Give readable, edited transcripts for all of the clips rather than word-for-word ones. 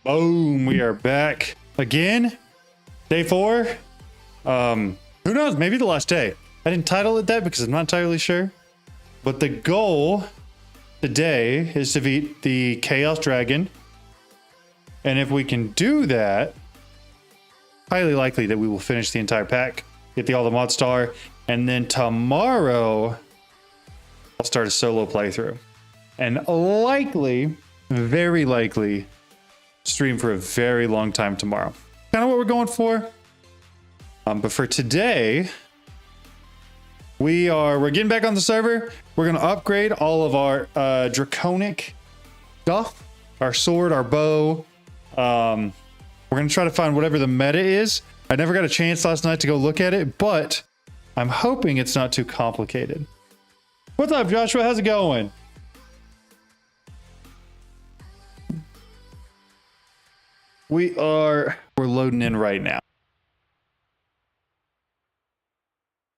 Boom, we are back again. Day 4. Who knows? Maybe the last day. I didn't title it that because I'm not entirely sure. But the goal today is to beat the Chaos Dragon. And if we can do that, highly likely that we will finish the entire pack, get the All the Mod Star, and then tomorrow I'll start a solo playthrough. And likely, very likely, stream for a very long time tomorrow. Kind of what we're going for. But for today, we're getting back on the server. We're gonna upgrade all of our draconic stuff, our sword, our bow. We're gonna try to find whatever the meta is. I never got a chance last night to go look at it, but I'm hoping it's not too complicated. What's up, Joshua? How's it going? We're loading in right now.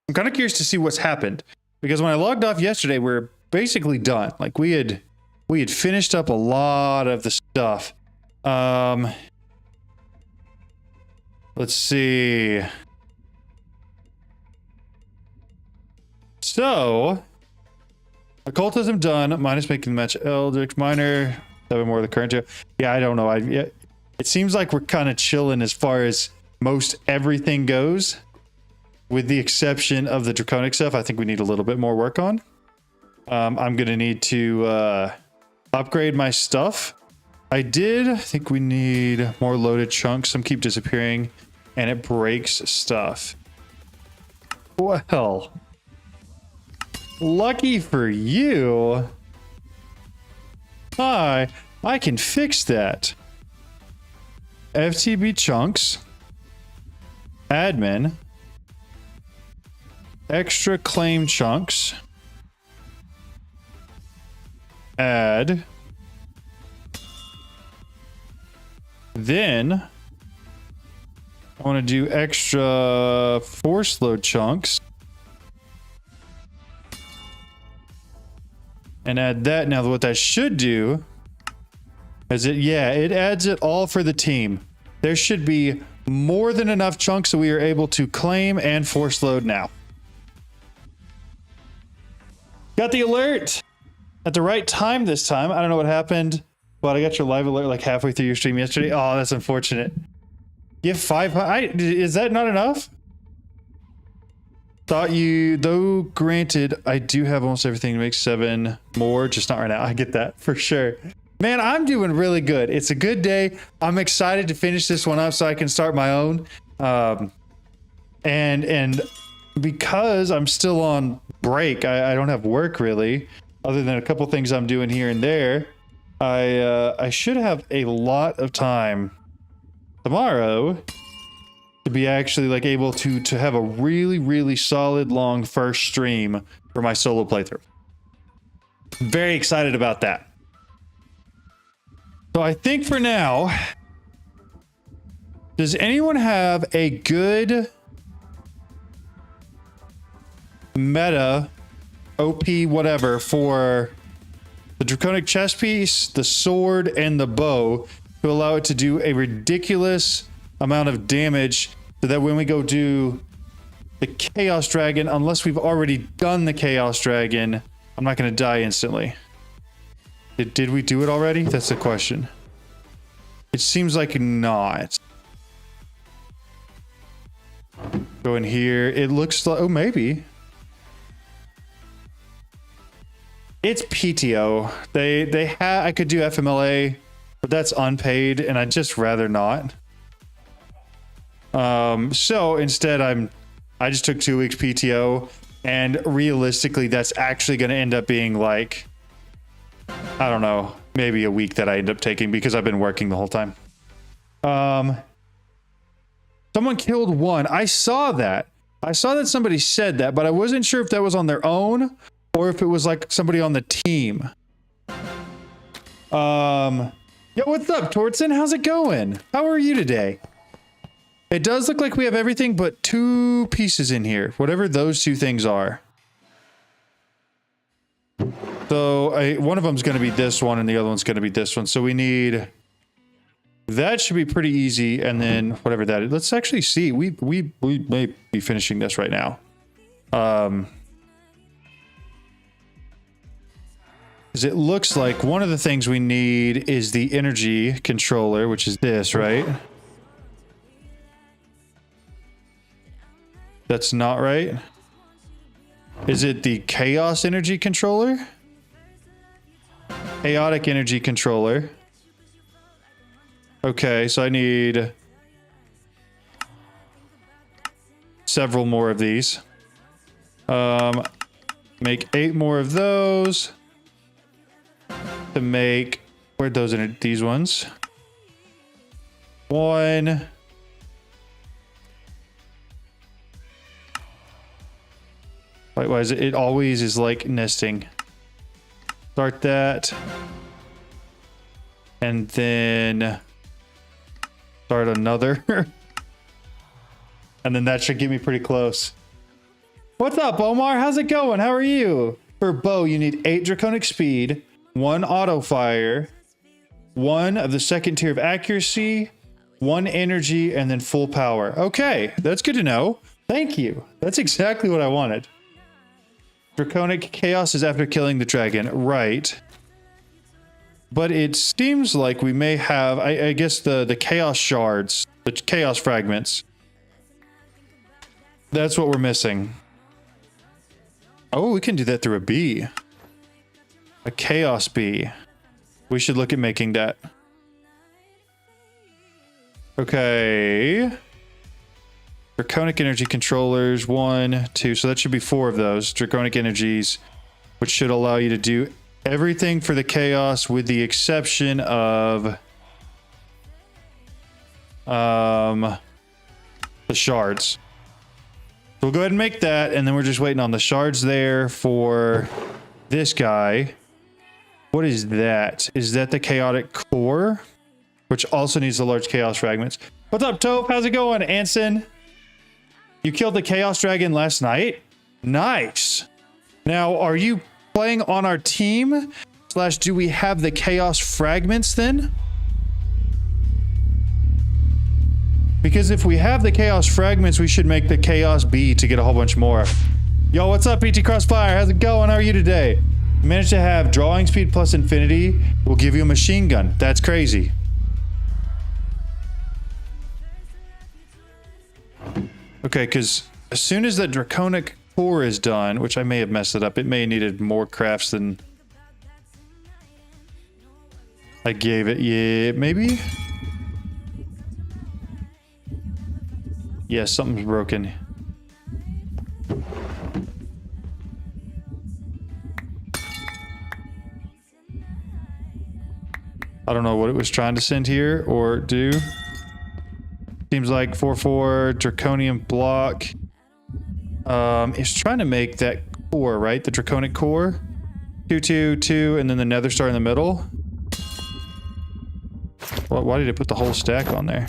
I'm kind of curious to see what's happened, because when I logged off yesterday, we're basically done. Like we had finished up a lot of the stuff. Let's see. So, occultism done, minus making the match Eldritch Minor, 7 more of the current. Yeah, I don't know. It seems like we're kind of chilling as far as most everything goes, with the exception of the draconic stuff. I think we need a little bit more work on. I'm gonna need to upgrade my stuff. I think we need more loaded chunks. Some keep disappearing and it breaks stuff. Well, lucky for you. I can fix that. FTB chunks, admin, extra claim chunks, add, then I want to do extra force load chunks and add that. Now what that should do is it adds it all for the team. There should be more than enough chunks so we are able to claim and force load now. Got the alert at the right time this time. I don't know what happened, but I got your live alert like halfway through your stream yesterday. Oh, that's unfortunate. You have 500. Is that not enough? Though granted, I do have almost everything to make 7 more, just not right now. I get that for sure. Man, I'm doing really good. It's a good day. I'm excited to finish this one up so I can start my own. And because I'm still on break, I don't have work really, other than a couple things I'm doing here and there. I should have a lot of time tomorrow to be actually like able to have a really solid long first stream for my solo playthrough. Very excited about that. So I think for now, does anyone have a good meta, OP, whatever, for the draconic chest piece, the sword, and the bow to allow it to do a ridiculous amount of damage so that when we go do the Chaos Dragon, unless we've already done the Chaos Dragon, I'm not going to die instantly. Did we do it already? That's the question. It seems like not. Go in here. It looks like, oh, maybe. It's PTO. I could do FMLA, but that's unpaid, and I'd just rather not. So instead, I just took 2 weeks PTO, and realistically, that's actually going to end up being like, I don't know, maybe a week that I end up taking because I've been working the whole time. Someone killed 1. I saw that. I saw that somebody said that, but I wasn't sure if that was on their own or if it was like somebody on the team. Yo, what's up, Tortson? How's it going? How are you today? It does look like we have everything but 2 pieces in here, whatever those 2 things are. So one of them's going to be this one and the other one's going to be this one. So we need That should be pretty easy. And then whatever that is, let's actually see. We may be finishing this right now. Because it looks like one of the things we need is the energy controller, which is this, right? That's not right. Is it the chaos energy controller? Chaotic energy controller. Okay, so I need several more of these. Make 8 more of those to make, where'd those in these ones? 1. Why is it always is like nesting. Start that. And then start another. And then that should get me pretty close. What's up, Omar? How's it going? How are you? For bow, you need 8 draconic speed, 1 auto fire, 1 of the second tier of accuracy, 1 energy, and then full power. Okay, that's good to know. Thank you. That's exactly what I wanted. Draconic chaos is after killing the dragon, right? But it seems like we may have, I guess the chaos shards, the chaos fragments. That's what we're missing. Oh, we can do that through a bee. A chaos bee. We should look at making that. Okay. Draconic energy controllers, 1, 2. So that should be 4 of those draconic energies, which should allow you to do everything for the chaos with the exception of the shards. So we'll go ahead and make that, and then we're just waiting on the shards there for this guy. What is that? Is that the chaotic core? Which also needs the large chaos fragments. What's up, Toph? How's it going, Anson? You killed the chaos dragon last night? Nice. Now, are you playing on our team? / do we have the chaos fragments then? Because if we have the chaos fragments, we should make the chaos bee to get a whole bunch more. Yo, what's up, PT Crossfire? How's it going? How are you today? Managed to have drawing speed plus infinity. Will give you a machine gun. That's crazy. Okay, because as soon as that draconic core is done, which I may have messed it up, it may have needed more crafts than I gave it. Yeah, maybe? Yeah, something's broken. I don't know what it was trying to send here or do. Seems like 4/4 draconium block. It's trying to make that core, right? The draconic core. 2/2/2, and then the nether star in the middle. Well, why did it put the whole stack on there?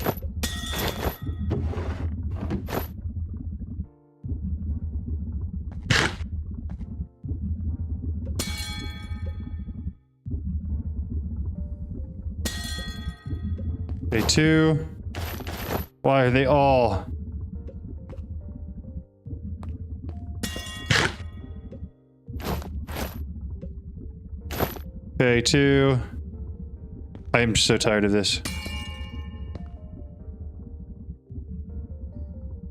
Day 2. Why are they all? Okay, 2. I am so tired of this.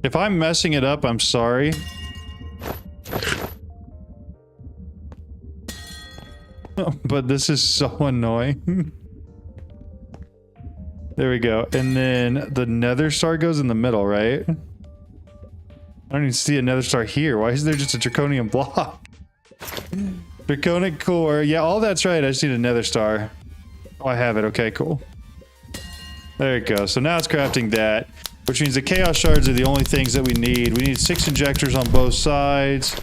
If I'm messing it up, I'm sorry. But this is so annoying. There we go. And then the nether star goes in the middle, right? I don't even see a nether star here. Why is there just a draconium block? Draconic core. Yeah, all that's right. I just need a nether star. Oh, I have it. Okay, cool. There you go. So now it's crafting that, which means the chaos shards are the only things that we need. We need 6 injectors on both sides.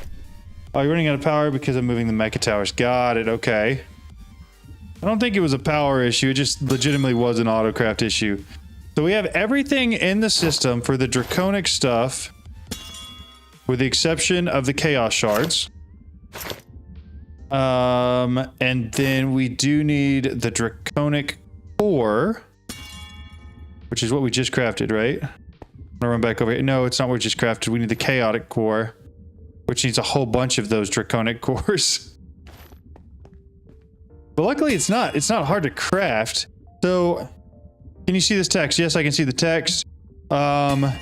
Oh, you're running out of power because I'm moving the mecha towers. Got it. Okay. I don't think it was a power issue. It just legitimately was an autocraft issue. So we have everything in the system for the draconic stuff, with the exception of the chaos shards. And then we do need the draconic core. which is what we just crafted, right? I'm gonna run back over here. No, it's not what we just crafted. We need the chaotic core, which needs a whole bunch of those draconic cores. But luckily it's not hard to craft. So can you see this text? Yes, I can see the text. We don't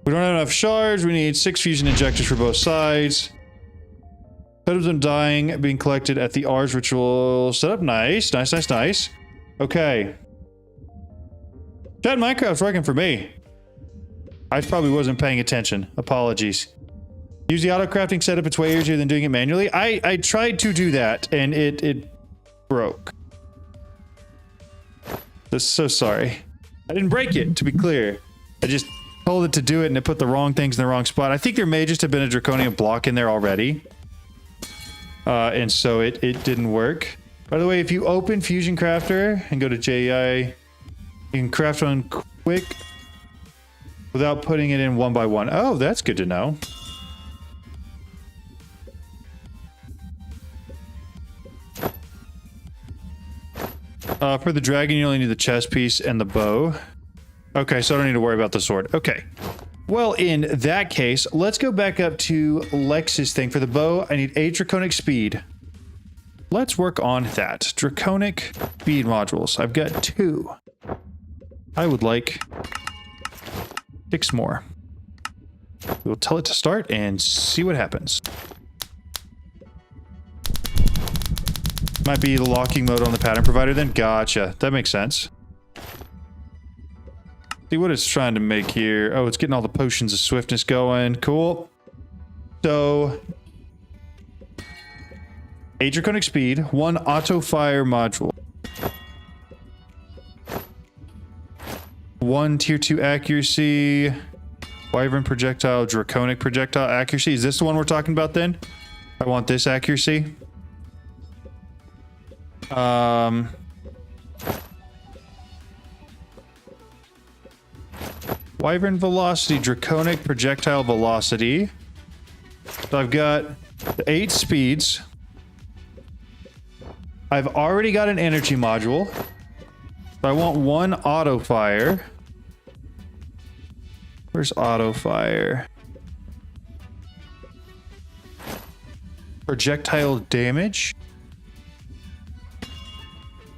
have enough shards. We need 6 fusion injectors for both sides. Photos of dying being collected at the Ars ritual setup. Nice. Okay. Chat Minecraft's working for me. I probably wasn't paying attention. Apologies. Use the auto crafting setup. It's way easier than doing it manually. I tried to do that and it broke. So sorry. I didn't break it, to be clear. I just told it to do it and it put the wrong things in the wrong spot. I think there may just have been a draconian block in there already. And so it didn't work. By the way, if you open Fusion Crafter and go to JEI, you can craft one quick without putting it in one by one. Oh, that's good to know. For the dragon, you only need the chest piece and the bow. Okay, so I don't need to worry about the sword. Okay. Well, in that case, let's go back up to Lex's thing. For the bow, I need 8 draconic speed. Let's work on that. Draconic speed modules. I've got 2. I would like 6 more. We'll tell it to start and see what happens. Might be the locking mode on the pattern provider then. Gotcha. That makes sense. See what it's trying to make here. Oh, it's getting all the potions of swiftness going. Cool. So 8 draconic speed, 1 auto fire module, 1 tier 2 accuracy, wyvern projectile, draconic projectile accuracy. Is this the one we're talking about then? I want this accuracy. Wyvern velocity, draconic projectile velocity. So I've got the 8 speeds. I've already got an energy module. So I want 1 auto fire. Where's auto fire? Projectile damage.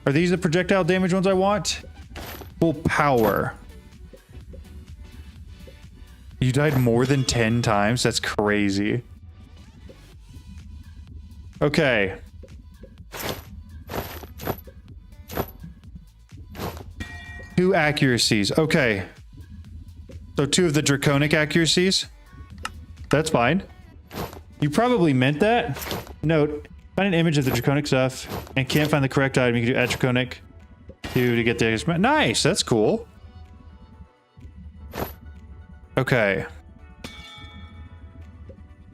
Are these the projectile damage ones I want? Full power. You died more than 10 times? That's crazy. Okay. Two accuracies. Okay. So 2 of the draconic accuracies. That's fine. You probably meant that. Note, find an image of the draconic stuff and can't find the correct item. You can do add draconic to get the... Nice! That's cool. Okay.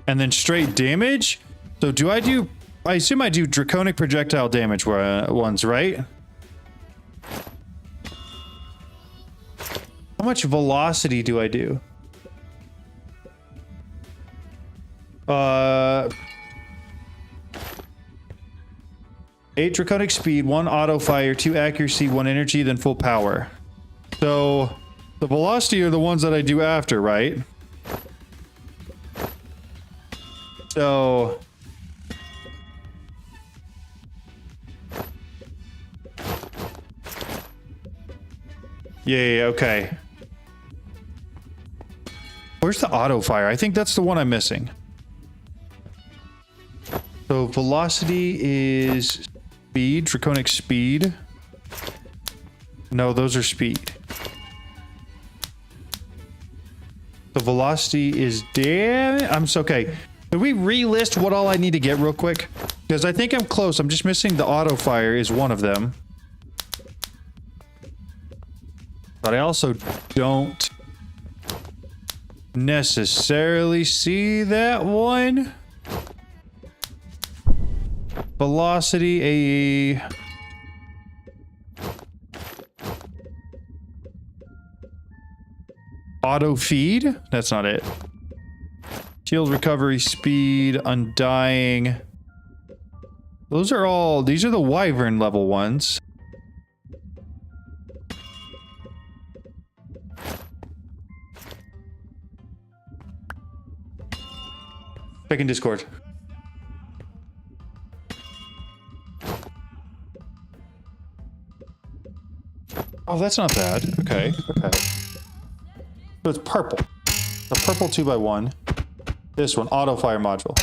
And then straight damage? So do I do... I assume I do draconic projectile damage ones, right? How much velocity do I do? 8 draconic speed, 1 auto fire, 2 accuracy, 1 energy, then full power. So the velocity are the ones that I do after, right? So yeah, okay. Where's the auto fire? I think that's the one I'm missing. So velocity is speed, draconic speed. No, those are speed. The velocity is I'm so okay. Can we relist what all I need to get real quick? Because I think I'm close. I'm just missing the auto fire is one of them. But I also don't necessarily see that one. Velocity, a... auto feed? That's not it. Shield recovery, speed, undying. Those are all... These are the wyvern level ones. Check in Discord. Oh, that's not bad. Okay, okay. So it's purple. The purple 2x1. This one, auto fire module.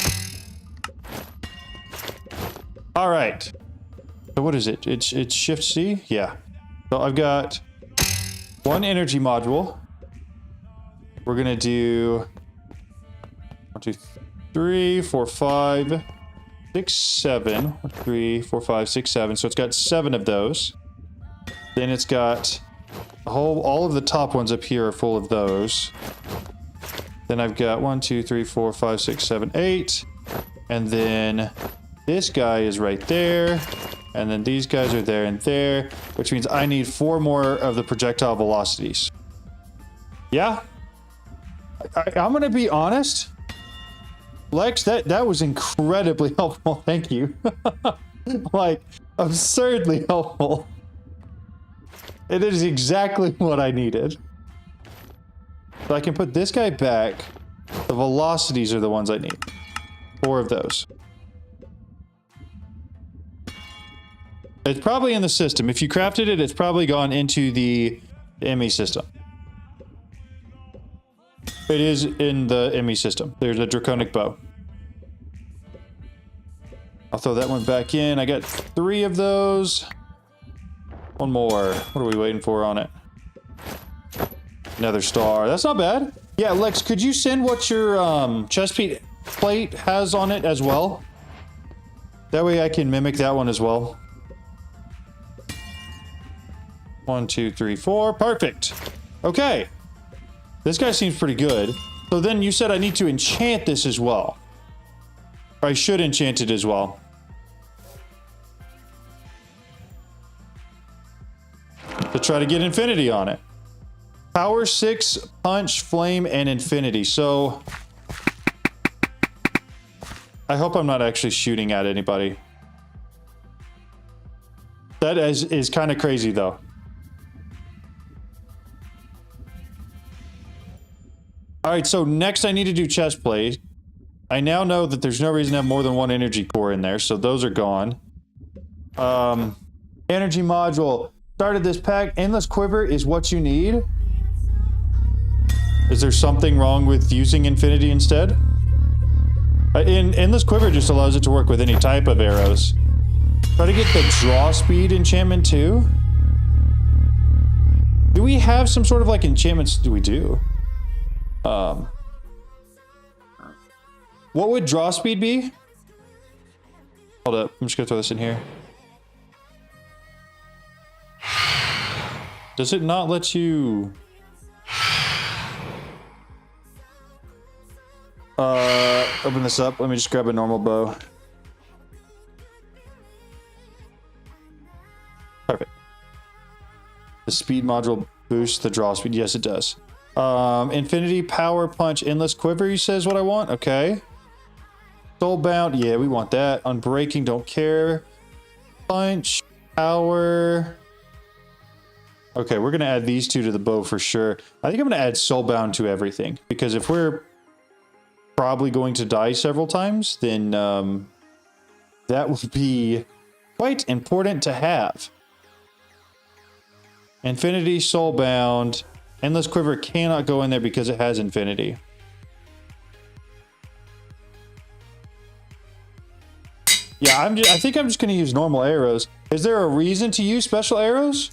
All right. So what is it? It's Shift C? Yeah. So I've got one energy module. We're gonna do 1, 2, 3, 4, 5, 6, 7. 1, 3, 4, 5, 6, 7. So it's got 7 of those. Then it's got all of the top ones up here are full of those. Then I've got 1, 2, 3, 4, 5, 6, 7, 8. And then this guy is right there. And then these guys are there and there, which means I need 4 more of the projectile velocities. Yeah. I'm going to be honest. Lex, that was incredibly helpful. Thank you. Like, absurdly helpful. It is exactly what I needed. So I can put this guy back. The velocities are the ones I need. 4 of those. It's probably in the system. If you crafted it, it's probably gone into the ME system. It is in the ME system. There's a draconic bow. I'll throw that one back in. I got 3 of those. One more. What are we waiting for on it? Another star. That's not bad. Yeah, Lex, could you send what your chest plate has on it as well? That way I can mimic that one as well. 1, 2, 3, 4. Perfect. Okay. This guy seems pretty good. So then you said I need to enchant this as well. Or I should enchant it as well. To try to get infinity on it. Power 6, punch, flame, and infinity. So I hope I'm not actually shooting at anybody. That is kind of crazy though. All right, so next I need to do chest plate. I now know that there's no reason to have more than 1 energy core in there, so those are gone. Energy module. Started this pack. Endless quiver is what you need. Is there something wrong with using infinity instead? Endless quiver just allows it to work with any type of arrows. Try to get the draw speed enchantment too. Do we have some sort of like enchantments? Do we do? What would draw speed be? Hold up, I'm just gonna throw this in here. Does it not let you... open this up. Let me just grab a normal bow. Perfect. The speed module boosts the draw speed. Yes, it does. Infinity, power, punch, endless quiver, you says what I want? Okay. Soulbound, yeah, we want that. Unbreaking, don't care. Punch, power. Okay, we're gonna add these 2 to the bow for sure. I think I'm gonna add Soulbound to everything, because if we're probably going to die several times, then that would be quite important to have. Infinity, Soulbound. Endless quiver cannot go in there because it has infinity. Yeah, I think I'm just going to use normal arrows. Is there a reason to use special arrows?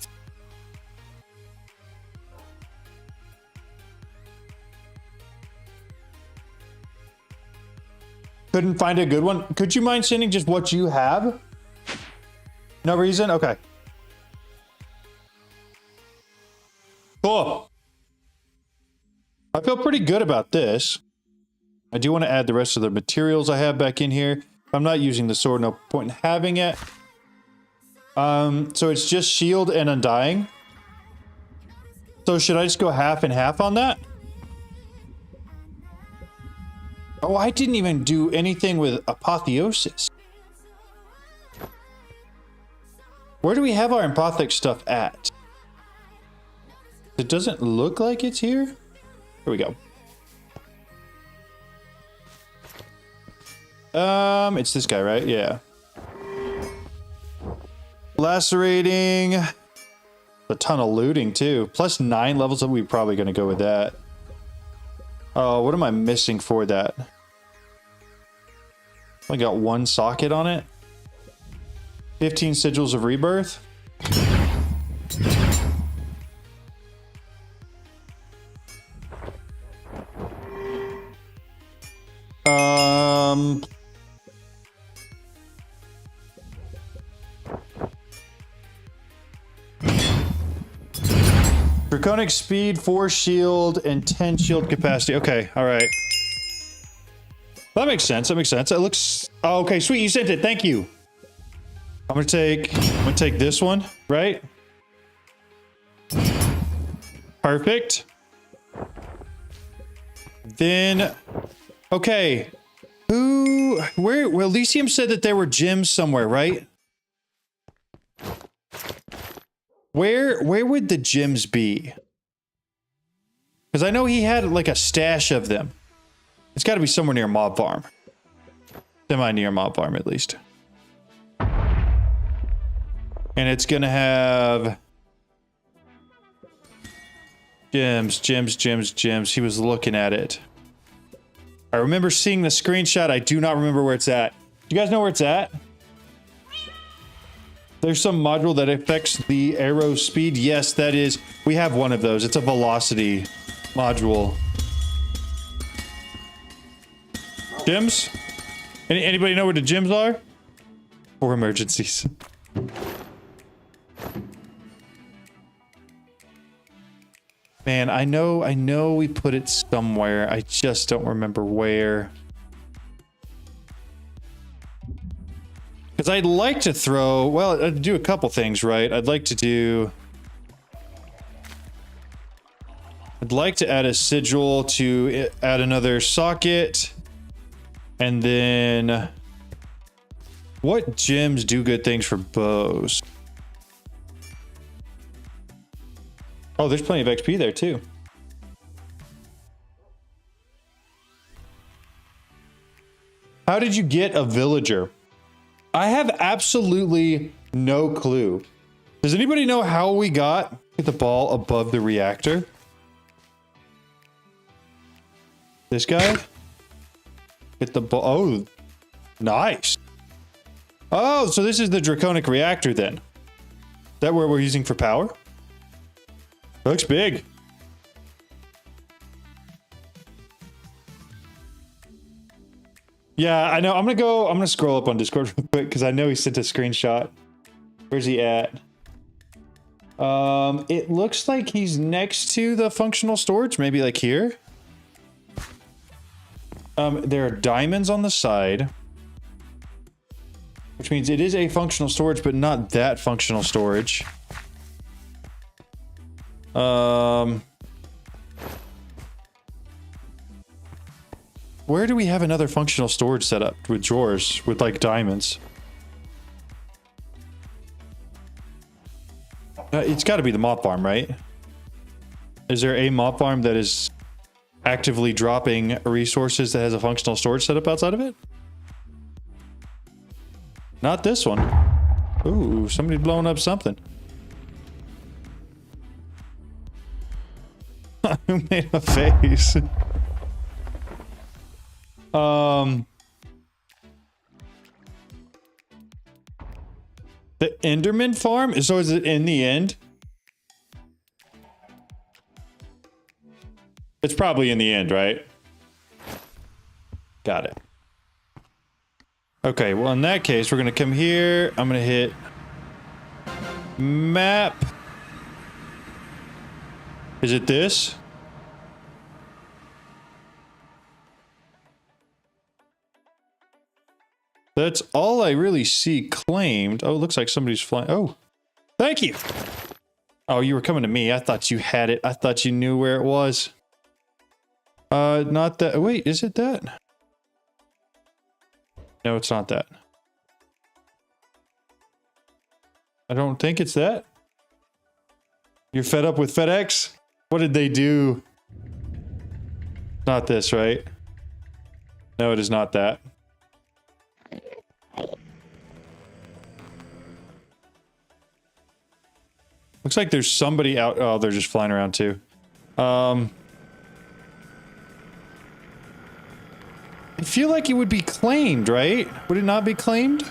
Couldn't find a good one. Could you mind sending just what you have? No reason? Okay. Cool. I feel pretty good about this. I do want to add the rest of the materials I have back in here. If I'm not using the sword, no point in having it. So it's just shield and undying. So should I just go half and half on that? Oh, I didn't even do anything with apotheosis. Where do we have our empathic stuff at? It doesn't look like it's here. Here we go. It's this guy, right? Yeah. Lacerating. A ton of looting too. Plus 9 levels up. We're probably going to go with that. Oh, what am I missing for that? I got 1 socket on it. 15 sigils of rebirth. Draconic speed, 4 shield, and 10 shield capacity. Okay, all right. That makes sense. That makes sense. It looks... Oh, okay, sweet. You sent it. Thank you. I'm gonna take this one, right? Perfect. Then, okay. Where? Well, Elysium said that there were gems somewhere, right? Where would the gems be? Because I know he had like a stash of them. It's got to be somewhere near Mob Farm. Semi near Mob Farm, at least. And it's gonna have gems, gems, gems, gems. He was looking at it. I remember seeing the screenshot. I do not remember where it's at. Do you guys know where it's at? There's some module that affects the arrow speed. Yes, that is. We have one of those. It's a velocity module. Gems? Anybody know where the gems are? For emergencies. Man, I know we put it somewhere. I just don't remember where. Because I'd like to throw, well, I'd do a couple things, right? I'd like to add a sigil to add another socket. And then what gems do good things for bows? Oh, there's plenty of XP there too. How did you get a villager? I have absolutely no clue. Does anybody know how we got the ball above the reactor? This guy? Hit the ball. Oh, nice. Oh, so this is the draconic reactor then. Is that where we're using for power? Looks big. Yeah, I know. I'm gonna scroll up on Discord real quick because I know he sent a screenshot. Where's he at? It looks like he's next to the functional storage, maybe like here. There are diamonds on the side, which means it is a functional storage, but not that functional storage. Where do we have another functional storage set up with drawers with like diamonds? It's got to be the mob farm, right? Is there a mob farm that is actively dropping resources that has a functional storage setup outside of it? Not this one. Ooh, somebody blowing up something. Who made a face? The Enderman farm? So is it in the end? It's probably in the end, right? Got it. Okay, well in that case, we're gonna come here. I'm gonna hit map. Is it this? That's all I really see claimed. Oh, it looks like somebody's flying. Oh, thank you. Oh, you were coming to me. I thought you had it. I thought you knew where it was. Not that. Wait, is it that? No, it's not that. I don't think it's that. You're fed up with FedEx? What did they do? Not this, right? No, it is not that. Looks like there's somebody out. Oh, they're just flying around too. I feel like it would be claimed, right? Would it not be claimed?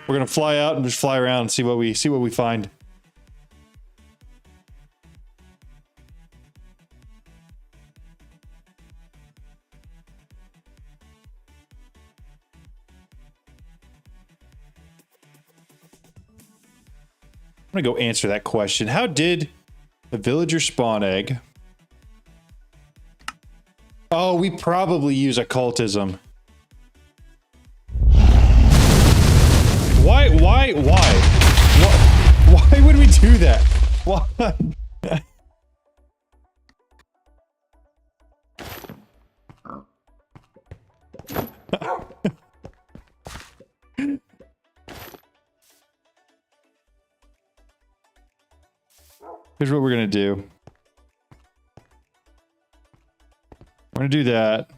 We're gonna fly out and just fly around and see what we find. I'm gonna go answer that question. How did the villager spawn egg? Oh, we probably use occultism. Why would we do that? Why? Here's what we're gonna do. We're gonna do that.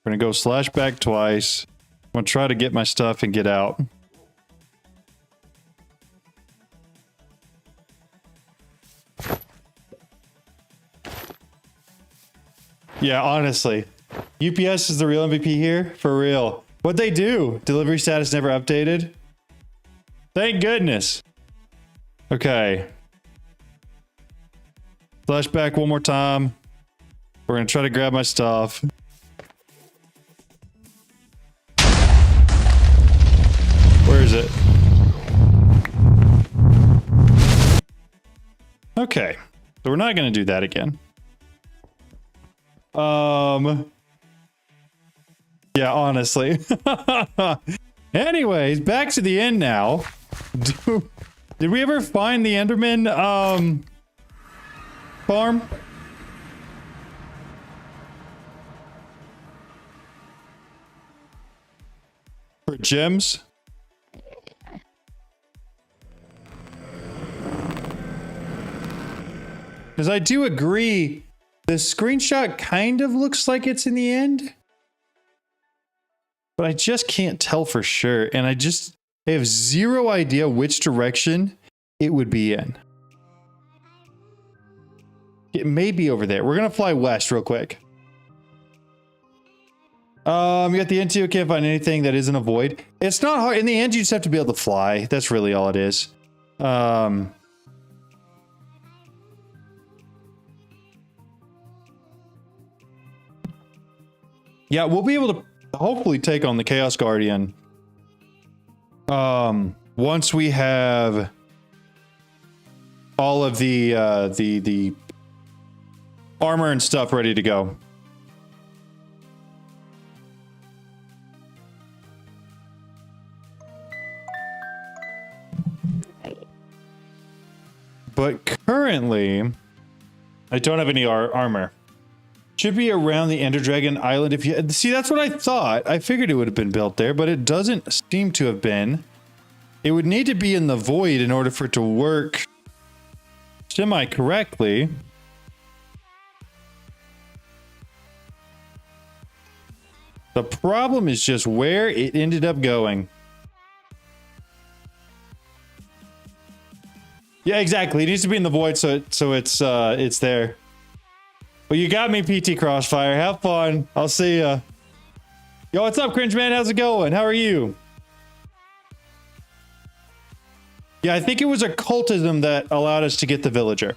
We're gonna go slash back twice. I'm gonna try to get my stuff and get out. Yeah, honestly. UPS is the real MVP here? For real. What'd they do? Delivery status never updated? Thank goodness. Okay. Flashback one more time. We're gonna try to grab my stuff. Where is it? Okay. So we're not gonna do that again. Yeah, honestly. Anyways, back to the end now. Did we ever find the Enderman, farm? For gems? Because I do agree, the screenshot kind of looks like it's in the end. But I just can't tell for sure. And I have zero idea which direction it would be in. It may be over there. We're going to fly west real quick. You got the NTO, can't find anything that isn't a void. It's not hard. In the end, you just have to be able to fly. That's really all it is. Yeah, we'll be able to hopefully take on the Chaos Guardian once we have all of the armor and stuff ready to go. But currently, I don't have any armor. Should be around the Ender Dragon Island. If you see, that's what I thought. I figured it would have been built there, but it doesn't seem to have been. It would need to be in the void in order for it to work semi-correctly. The problem is just where it ended up going. Yeah, exactly. It needs to be in the void so it's there. Well, you got me, PT Crossfire. Have fun. I'll see ya. Yo, what's up, Cringe Man? How's it going? How are you? Yeah, I think it was occultism that allowed us to get the villager.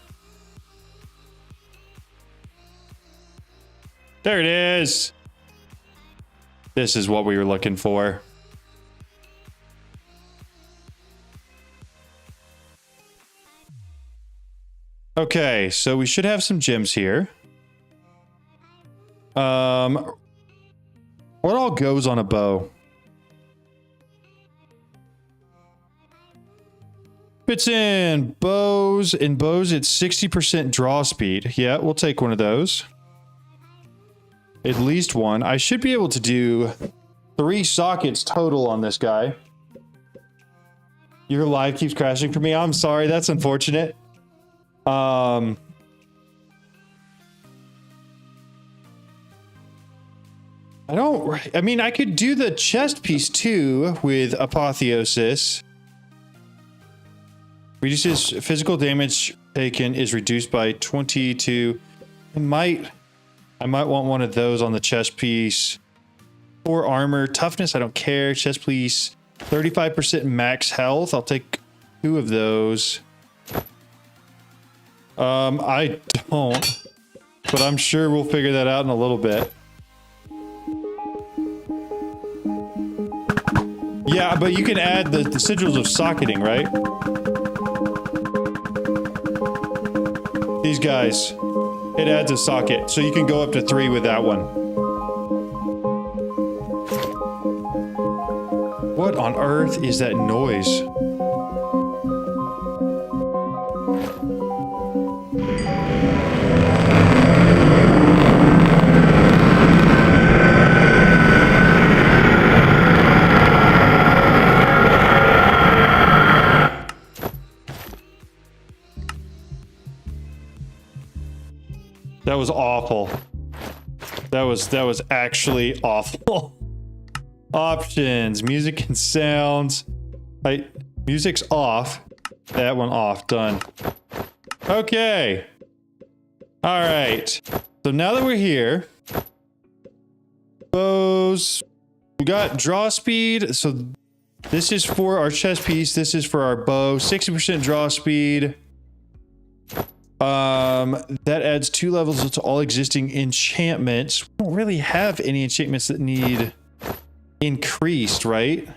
There it is. This is what we were looking for. Okay, so we should have some gems here. What all goes on a bow? Fits in bows. In bows, it's 60% draw speed. Yeah, we'll take one of those. At least one. I should be able to do 3 sockets total on this guy. Your live keeps crashing for me. I'm sorry. That's unfortunate. I mean, I could do the chest piece too with apotheosis. Reduces physical damage taken is reduced by 22. I might want one of those on the chest piece. Or armor. Toughness, I don't care. Chest piece. 35% max health. I'll take 2 of those. I don't. But I'm sure we'll figure that out in a little bit. Yeah, but you can add the sigils of socketing, right? These guys. It adds a socket, so you can go up to 3 with that one. What on earth is that noise? That was awful. That was actually awful. Options, music and sounds. Music's off. That one off, done. Okay. All right. So now that we're here, bows, we got draw speed. So this is for our chest piece. This is for our bow, 60% draw speed. That adds 2 levels to all existing enchantments. We don't really have any enchantments that need increased, right?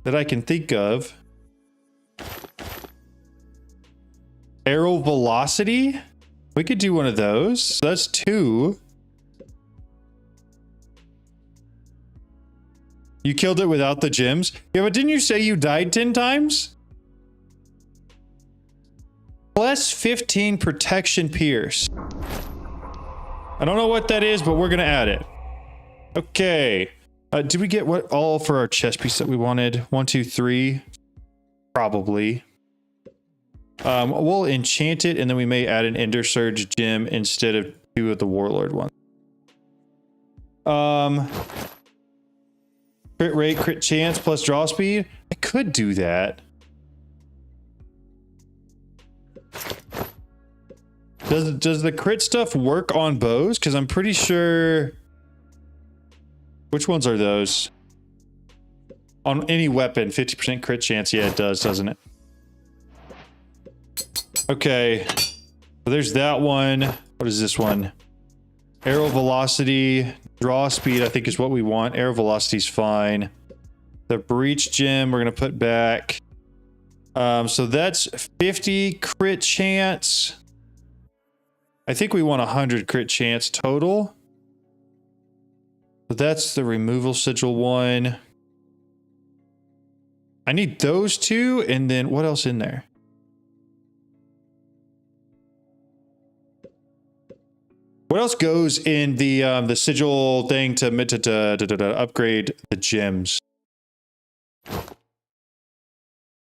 That I can think of. Arrow velocity? We could do one of those. So that's 2. You killed it without the gems? Yeah, but didn't you say you died 10 times? Plus 15 protection pierce. I don't know what that is, but we're gonna add it. Okay. Did we get what all for our chest piece that we wanted? 1, 2, 3. Probably. We'll enchant it, and then we may add an Ender Surge gem instead of 2 of the Warlord ones. Crit rate, crit chance, plus draw speed. I could do that. Does the crit stuff work on bows? Because I'm pretty sure... Which ones are those? On any weapon, 50% crit chance. Yeah, it does, doesn't it? Okay. So there's that one. What is this one? Arrow velocity. Draw speed, I think, is what we want. Arrow velocity's fine. The breach gem, we're going to put back. So that's 50 crit chance. I think we want 100 crit chance total. So that's the removal sigil one. I need those 2, and then what else in there? What else goes in the sigil thing to upgrade the gems?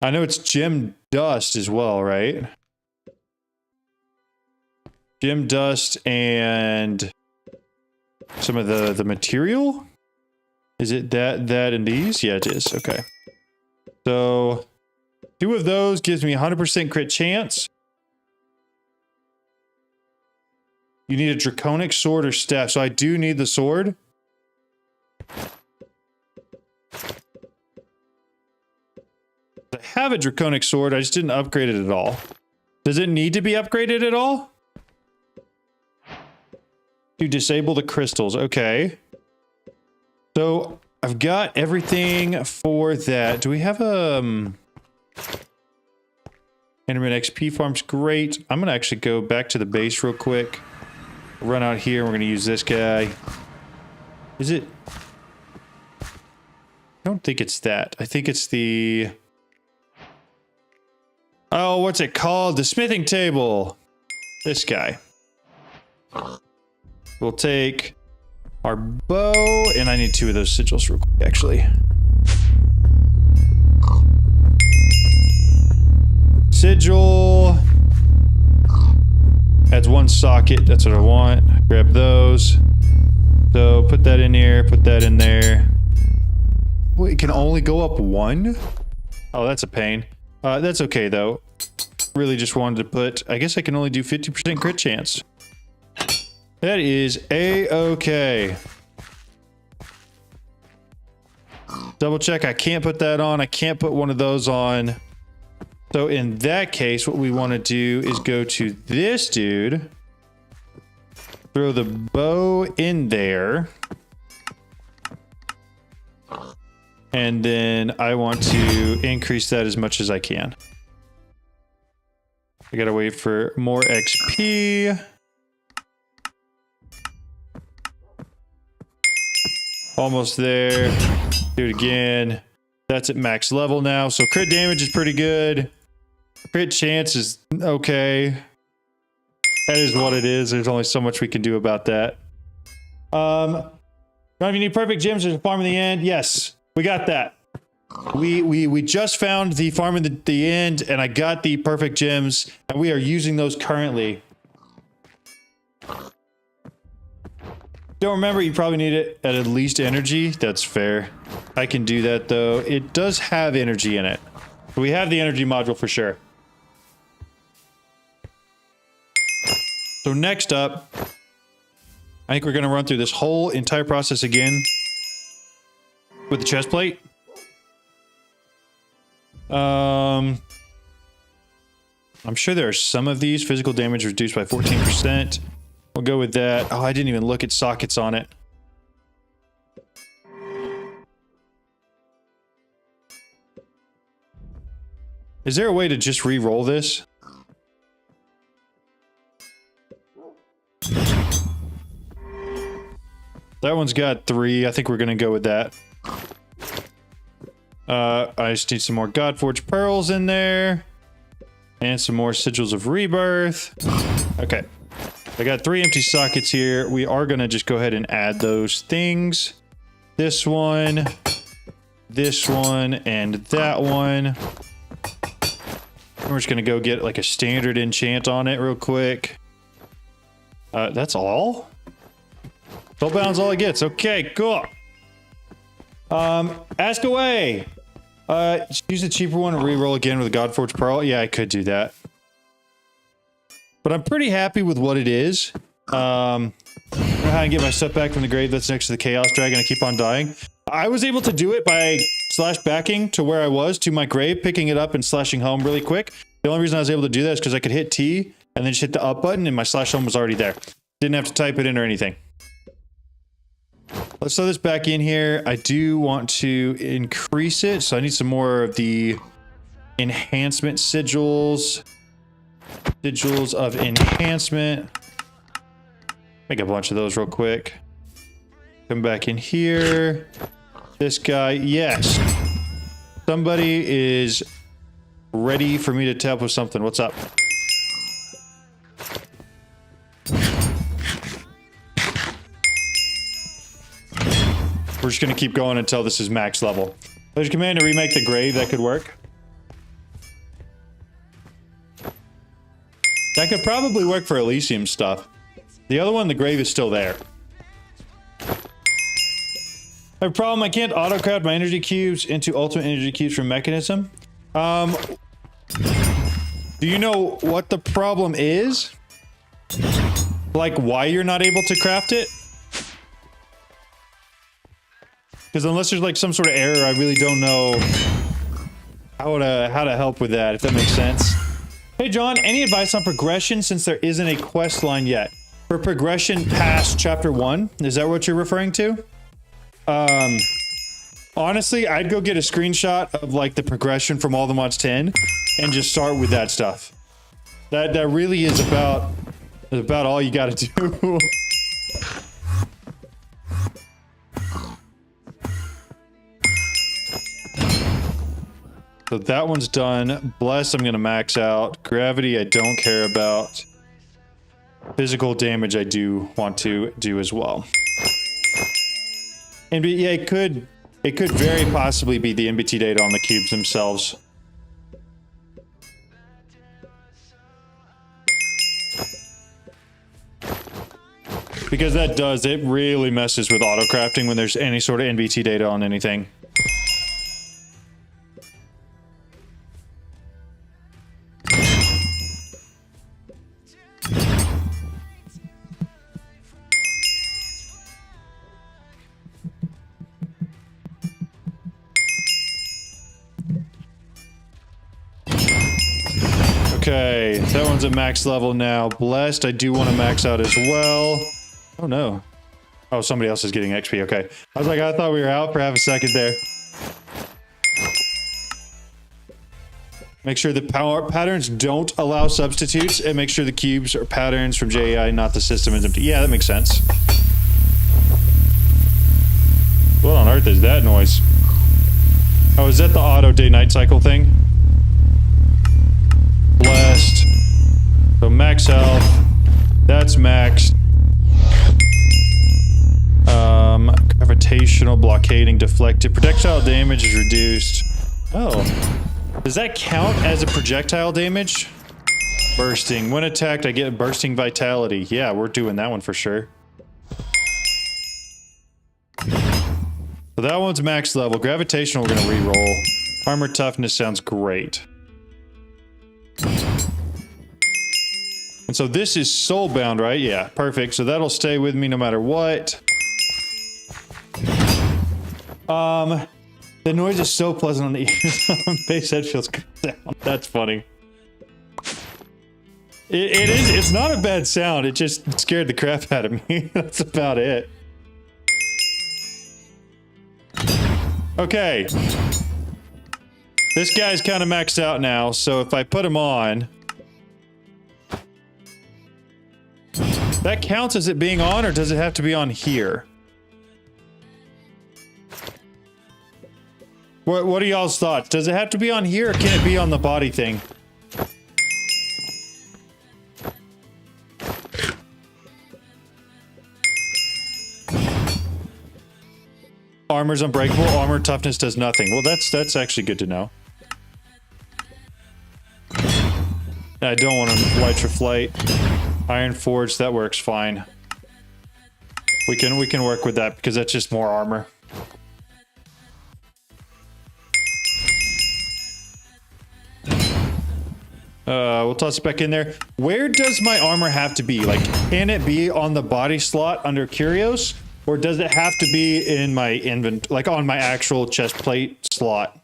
I know it's gem dust as well, right? Gem dust and some of the material? Is it that and these? Yeah, it is. Okay. So 2 of those gives me 100% crit chance. You need a draconic sword or staff. So I do need the sword. I have a draconic sword. I just didn't upgrade it at all. Does it need to be upgraded at all? To disable the crystals. Okay. So I've got everything for that. Do we have Enderman XP farms? Great. I'm going to actually go back to the base real quick. Run out here. We're going to use this guy. Is it? I don't think it's that. I think it's the... Oh, what's it called? The smithing table. This guy. We'll take our bow, and I need 2 of those sigils real quick, actually. Sigil. Adds 1 socket. That's what I want. Grab those. So put that in here, put that in there. Well, it can only go up 1? Oh, that's a pain. That's okay though. Really just wanted to put, I guess I can only do 50% crit chance. That is a-okay. Double check, I can't put that on. I can't put one of those on. So in that case, what we want to do is go to this dude. Throw the bow in there. And then I want to increase that as much as I can. I gotta wait for more XP. Almost there. Do it again. That's at max level now. So crit damage is pretty good. Crit chance is okay. That is what it is. There's only so much we can do about that. If you need perfect gems, there's a farm in the end. Yes, we got that. We just found the farm in the end, and I got the perfect gems, and we are using those currently. Don't remember, you probably need it at least energy. That's fair. I can do that though. It does have energy in it. We have the energy module for sure. So next up, I think we're going to run through this whole entire process again with the chest plate. I'm sure there are some of these. Physical damage reduced by 14%. We'll go with that. Oh, I didn't even look at sockets on it. Is there a way to just re-roll this? That one's got 3. I think we're going to go with that. I just need some more Godforged Pearls in there. And some more Sigils of Rebirth. Okay. I got 3 empty sockets here. We are going to just go ahead and add those things. This one, and that one. We're just going to go get like a standard enchant on it real quick. That's all? Spellbound's all it gets. Okay, cool. Ask away. Use a cheaper one and re-roll again with a Godforged Pearl. Yeah, I could do that. But I'm pretty happy with what it is. I know how I get my stuff back from the grave that's next to the Chaos Dragon. I keep on dying. I was able to do it by slash backing to where I was to my grave, picking it up and slashing home really quick. The only reason I was able to do that is because I could hit T and then just hit the up button and my slash home was already there. Didn't have to type it in or anything. Let's throw this back in here. I do want to increase it, so I need some more of the enhancement sigils. Sigils of enhancement. Make a bunch of those real quick. Come back in here. This guy, yes. Somebody is ready for me to tap with something. What's up? We're just going to keep going until this is max level. There's a command to remake the grave. That could work. That could probably work for Elysium stuff. The other one, the grave, is still there. I have a problem. I can't auto-craft my energy cubes into ultimate energy cubes from Mechanism. Do you know what the problem is? Like, why you're not able to craft it? Because unless there's like some sort of error, I really don't know how to help with that, if that makes sense. Hey John, any advice on progression since there isn't a quest line yet? For progression past chapter 1? Is that what you're referring to? Honestly, I'd go get a screenshot of like the progression from All the Mods 10 and just start with that stuff. That really is about all you gotta do. So that one's done. Bless, I'm gonna max out. Gravity, I don't care about. Physical damage, I do want to do as well. And yeah, it could very possibly be the MBT data on the cubes themselves. Because it really messes with auto crafting when there's any sort of NBT data on anything. Okay, that one's at max level now. Blessed, I do want to max out as well. Oh no. Oh, somebody else is getting XP. Okay. I was like, I thought we were out for half a second there. Make sure the power patterns don't allow substitutes, and make sure the cubes are patterns from JAI, not the system is empty. Yeah, that makes sense. What on earth is that noise? Oh, is that the auto day-night cycle thing? Blessed. So max health. That's maxed. Gravitational, blockading, deflected. Projectile damage is reduced. Oh. Does that count as a projectile damage? Bursting. When attacked, I get bursting vitality. Yeah, we're doing that one for sure. So that one's max level. Gravitational, we're gonna re-roll. Armor toughness sounds great. And so this is soulbound, right? Yeah, perfect. So that'll stay with me no matter what. The noise is so pleasant on the ears. Base head feels good down. That's funny. It is. It's not a bad sound. It just scared the crap out of me. That's about it. Okay. This guy's kind of maxed out now, so if I put him on... That counts as it being on, or does it have to be on here? What are y'all's thoughts? Does it have to be on here, or can it be on the body thing? Armor's unbreakable. Armor toughness does nothing. Well, that's actually good to know. I don't want to light your flight. Iron Forge, that works fine. We can work with that because that's just more armor. We'll toss it back in there. Where does my armor have to be? Like, can it be on the body slot under Curios? Or does it have to be in my like on my actual chest plate slot?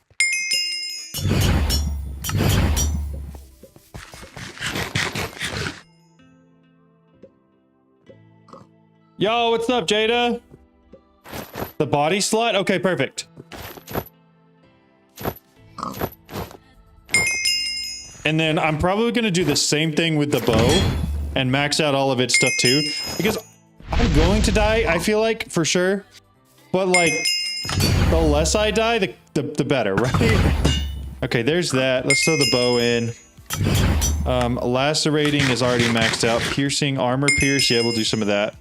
Yo, what's up, Jada? The body slot? Okay, perfect. And then I'm probably going to do the same thing with the bow and max out all of its stuff too. Because I'm going to die, I feel like, for sure. But like, the less I die, the better, right? Okay, there's that. Let's throw the bow in. Lacerating is already maxed out. Piercing, armor pierce, yeah, we'll do some of that.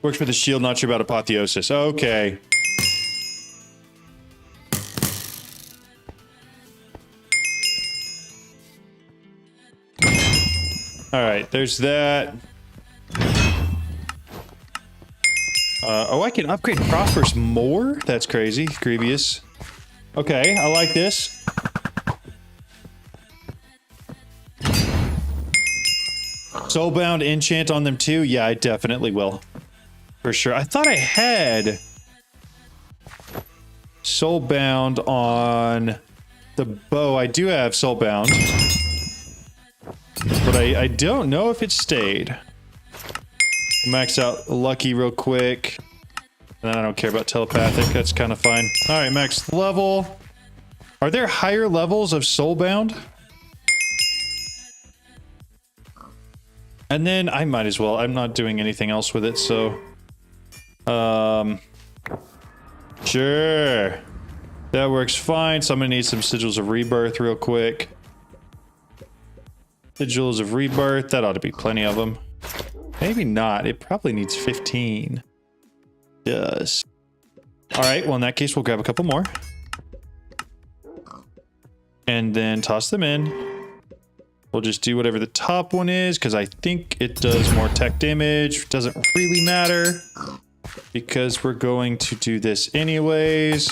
Works for the shield, not sure about apotheosis. Okay. Alright, there's that. Oh, I can upgrade Prosperous more? That's crazy. Grievous. Okay, I like this. Soulbound enchant on them too? Yeah, I definitely will. For sure. I thought I had Soulbound on the bow. I do have Soulbound. But I don't know if it stayed. Max out Lucky real quick. And then I don't care about telepathic. That's kind of fine. Alright, max level. Are there higher levels of Soulbound? And then I might as well. I'm not doing anything else with it, so... Sure. That works fine. So I'm gonna need some Sigils of Rebirth real quick. Sigils of Rebirth. That ought to be plenty of them. Maybe not. It probably needs 15. Does. All right, well, in that case, we'll grab a couple more. And then toss them in. We'll just do whatever the top one is, because I think it does more tech damage. Doesn't really matter, because we're going to do this anyways.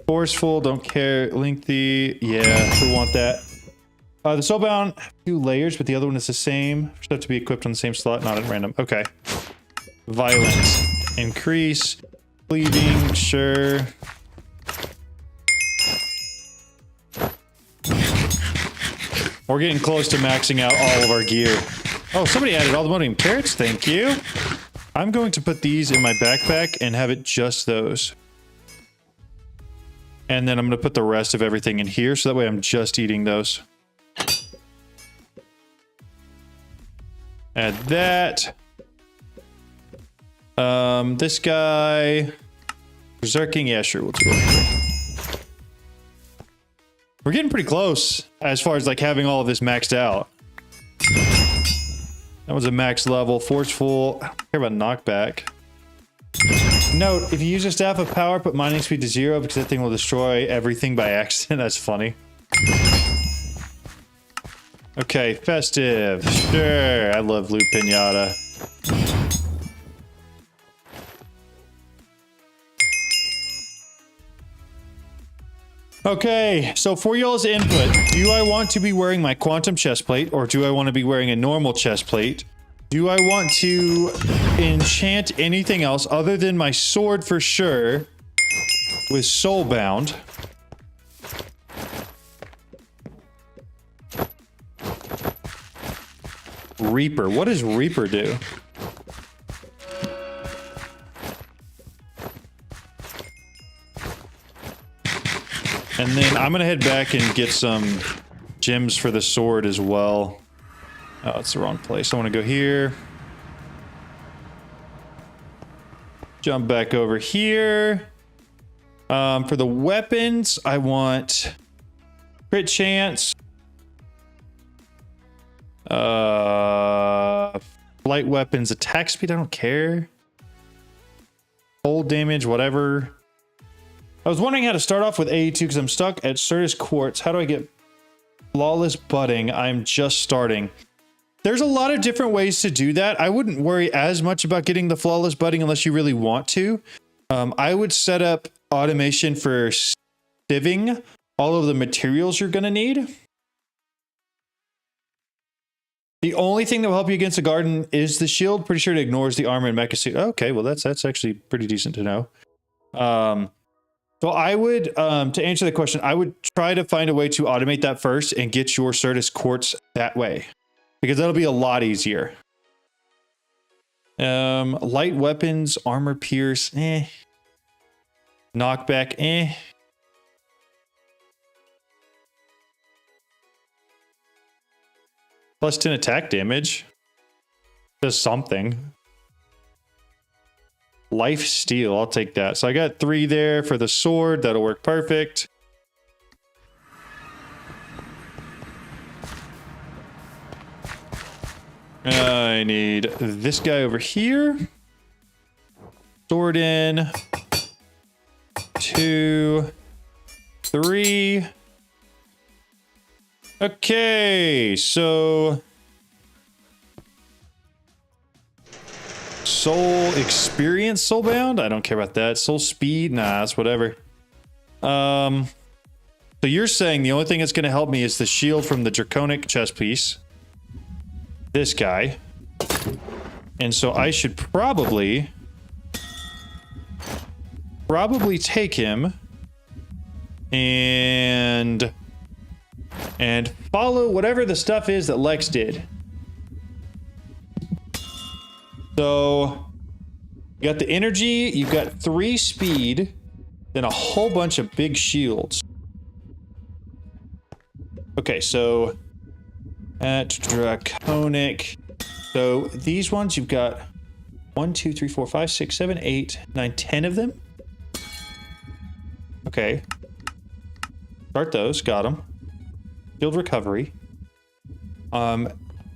Forceful, don't care. Lengthy, yeah, we want that. The Soulbound, 2 layers, but the other one is the same. Should have to be equipped on the same slot, not at random. Okay. Violence, increase. Cleaving, sure. We're getting close to maxing out all of our gear. Oh, somebody added all the money in carrots. Thank you. I'm going to put these in my backpack and have it just those. And then I'm going to put the rest of everything in here, so that way I'm just eating those. Add that. This guy. Berserking, yeah, sure, we'll do it. We're getting pretty close as far as like having all of this maxed out. That was a max level. Forceful. I don't care about knockback. Note, if you use a staff of power, put mining speed to 0 because that thing will destroy everything by accident. That's funny. Okay, festive. Sure, I love Loot Pinata. Okay, so for y'all's input, do I want to be wearing my quantum chest plate, or do I want to be wearing a normal chest plate? Do I want to enchant anything else other than my sword for sure with Soulbound? Reaper. What does Reaper do? And then I'm gonna head back and get some gems for the sword as well. Oh, it's the wrong place. I want to go here. Jump back over here. For the weapons, I want crit chance. Light weapons, attack speed, I don't care. Cold damage, whatever. I was wondering how to start off with AE2 because I'm stuck at Certus Quartz. How do I get flawless budding? I'm just starting. There's a lot of different ways to do that. I wouldn't worry as much about getting the flawless budding unless you really want to. I would set up automation for sieving all of the materials you're going to need. The only thing that will help you against the garden is the shield. Pretty sure it ignores the armor and mecha suit. Okay, well, that's actually pretty decent to know. So I would, to answer the question, I would try to find a way to automate that first and get your Certus Quartz that way, because that'll be a lot easier. Light weapons, armor pierce, knockback, Plus 10 attack damage. Does something. Life steal, I'll take that. So I got 3 there for the sword. That'll work perfect. I need this guy over here. Sword in. 2, 3. Okay, so soul experience, soulbound. I don't care about that. Soul speed, nah, that's whatever. So you're saying the only thing that's going to help me is the shield from the draconic chest piece. This guy. And so I should probably take him and follow whatever the stuff is that Lex did. So you got the energy, you've got 3 speed, then a whole bunch of big shields. Okay, so at draconic. So these ones you've got 1, 2, 3, 4, 5, 6, 7, 8, 9, 10 of them. Okay. Start those, got them. Shield recovery.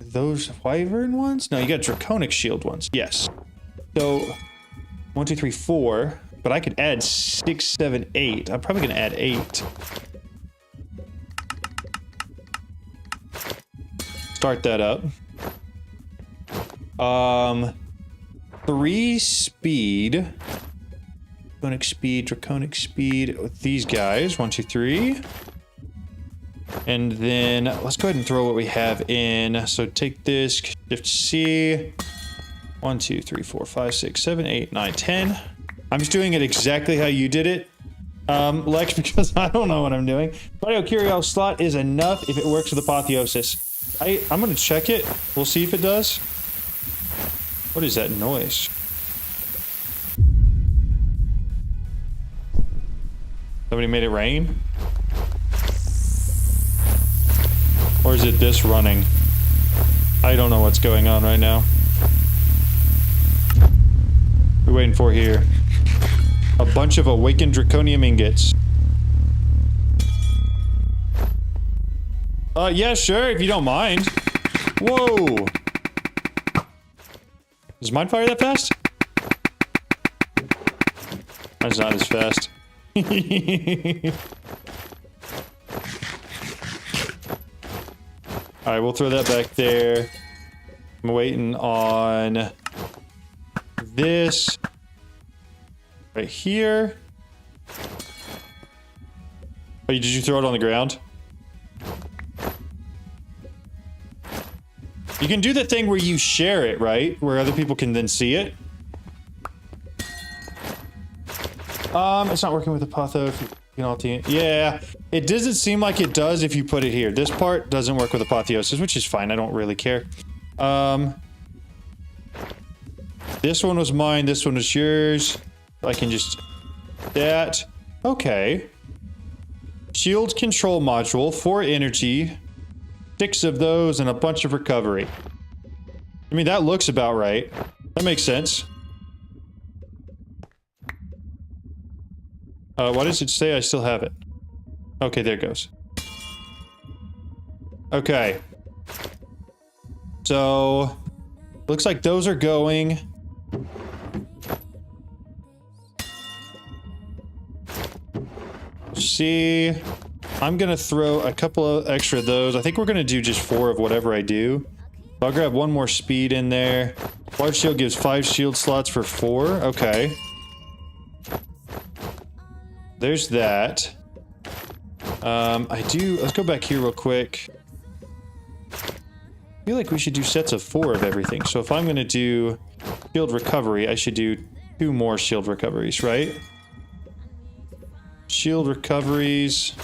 Those wyvern ones? No, you got draconic shield ones. Yes. So 1, 2, 3, 4. but I could add 6, 7, 8. I'm probably gonna add 8. Start that up. 3 speed. Draconic speed with these guys. 1, 2, 3. And then let's go ahead and throw what we have in. So take this, Shift C. 1, 2, 3, 4, 5, 6, 7, 8, 9, 10. I'm just doing it exactly how you did it, Lex, because I don't know what I'm doing. Audio Curio slot is enough if it works with apotheosis. I'm gonna check it. We'll see if it does. What is that noise? Somebody made it rain? Or is it this running? I don't know what's going on right now. We're waiting for here. A bunch of awakened draconium ingots. Yeah, sure, if you don't mind. Whoa! Does mine fire that fast? Mine's not as fast. Alright, we'll throw that back there. I'm waiting on this right here. Oh, did you throw it on the ground? You can do the thing where you share it, right? Where other people can then see it. It's not working with apotheosis. Yeah, it doesn't seem like it does if you put it here. This part doesn't work with apotheosis, which is fine. I don't really care. This one was mine. This one was yours. I can just... That. Okay. Shield control module, 4 energy, 6 of those, and a bunch of recovery. I mean, that looks about right. That makes sense. Why does it say I still have it? Okay, there it goes. Okay. So, looks like those are going. See, I'm gonna throw a couple of extra of those. I think we're gonna do just 4 of whatever I do. So I'll grab 1 more speed in there. Large shield gives 5 shield slots for 4. Okay. There's that. Let's go back here real quick. I feel like we should do sets of 4 of everything. So if I'm gonna do shield recovery, I should do 2 more shield recoveries, right? Shield recoveries.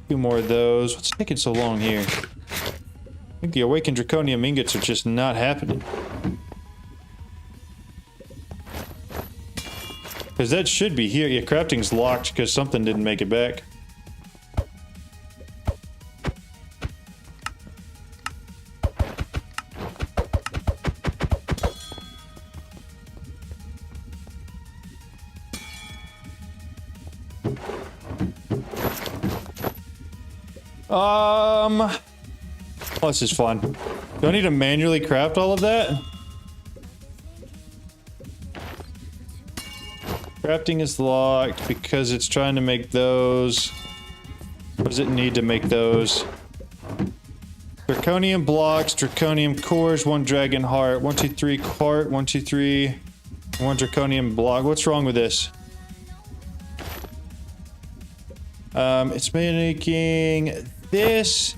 2 more of those. What's taking so long here? I think the awakened draconium ingots are just not happening. Because that should be here. Yeah, crafting's locked because something didn't make it back. Oh, this is fun. Do I need to manually craft all of that? Crafting is locked because it's trying to make those. What does it need to make those? Draconium blocks, draconium cores, 1 dragon heart, 1, 2, 3 heart, 1, 2, 3, 1 draconium block. What's wrong with this? It's making this.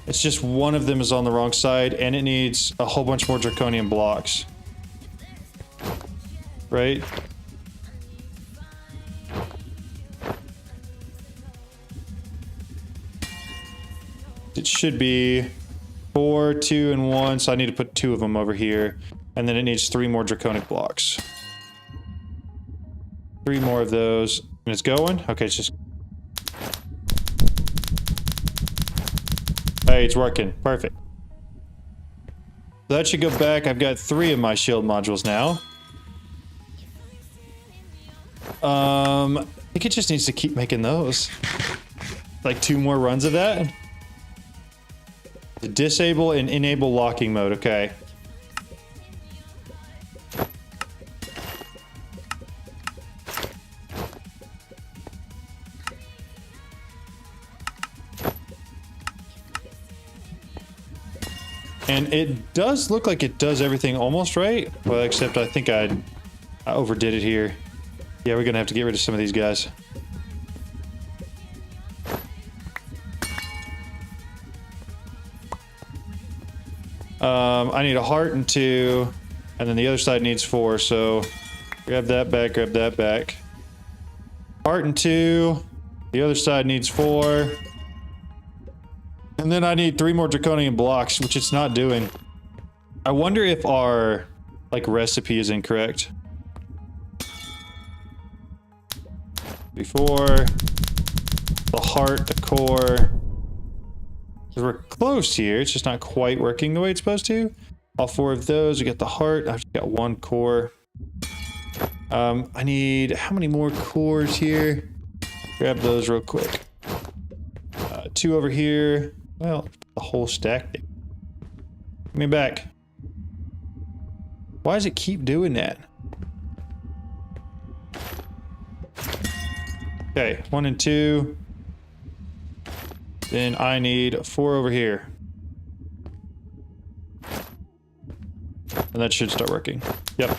It's just one of them is on the wrong side, and it needs a whole bunch more draconium blocks. Right? It should be 4, 2, and 1, so I need to put 2 of them over here. And then it needs 3 more draconic blocks. 3 more of those. And it's going? Okay, it's just... Hey, it's working. Perfect. So that should go back. I've got 3 of my shield modules now. I think it just needs to keep making those. Like 2 more runs of that. Disable and enable locking mode. Okay. And it does look like it does everything almost right. Well, except I think I overdid it here. Yeah, we're gonna have to get rid of some of these guys. I need a heart and 2, and then the other side needs 4, so grab that back, grab that back. Heart and 2, the other side needs 4. And then I need 3 more draconian blocks, which it's not doing. I wonder if our, like, recipe is incorrect. Before the heart, the core. We're close here, it's just not quite working the way it's supposed to. All 4 of those, we got the heart, I've just got 1 core. I need, how many more cores here? Grab those real quick. 2 over here. Well, the whole stack. Give me back. Why does it keep doing that? Okay, 1 and 2. Then I need 4 over here. And that should start working. Yep.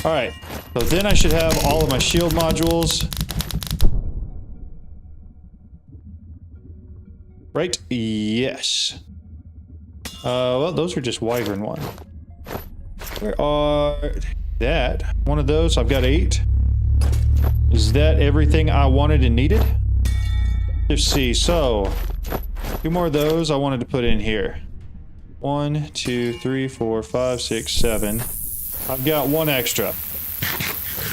Alright. So then I should have all of my shield modules. Right? Yes. Well, those are just wyvern 1. Where are... that? One of those, I've got 8. Is that everything I wanted and needed? Let's see, so 2 more of those I wanted to put in here. 1, 2, 3, 4, 5, 6, 7. I've got 1 extra.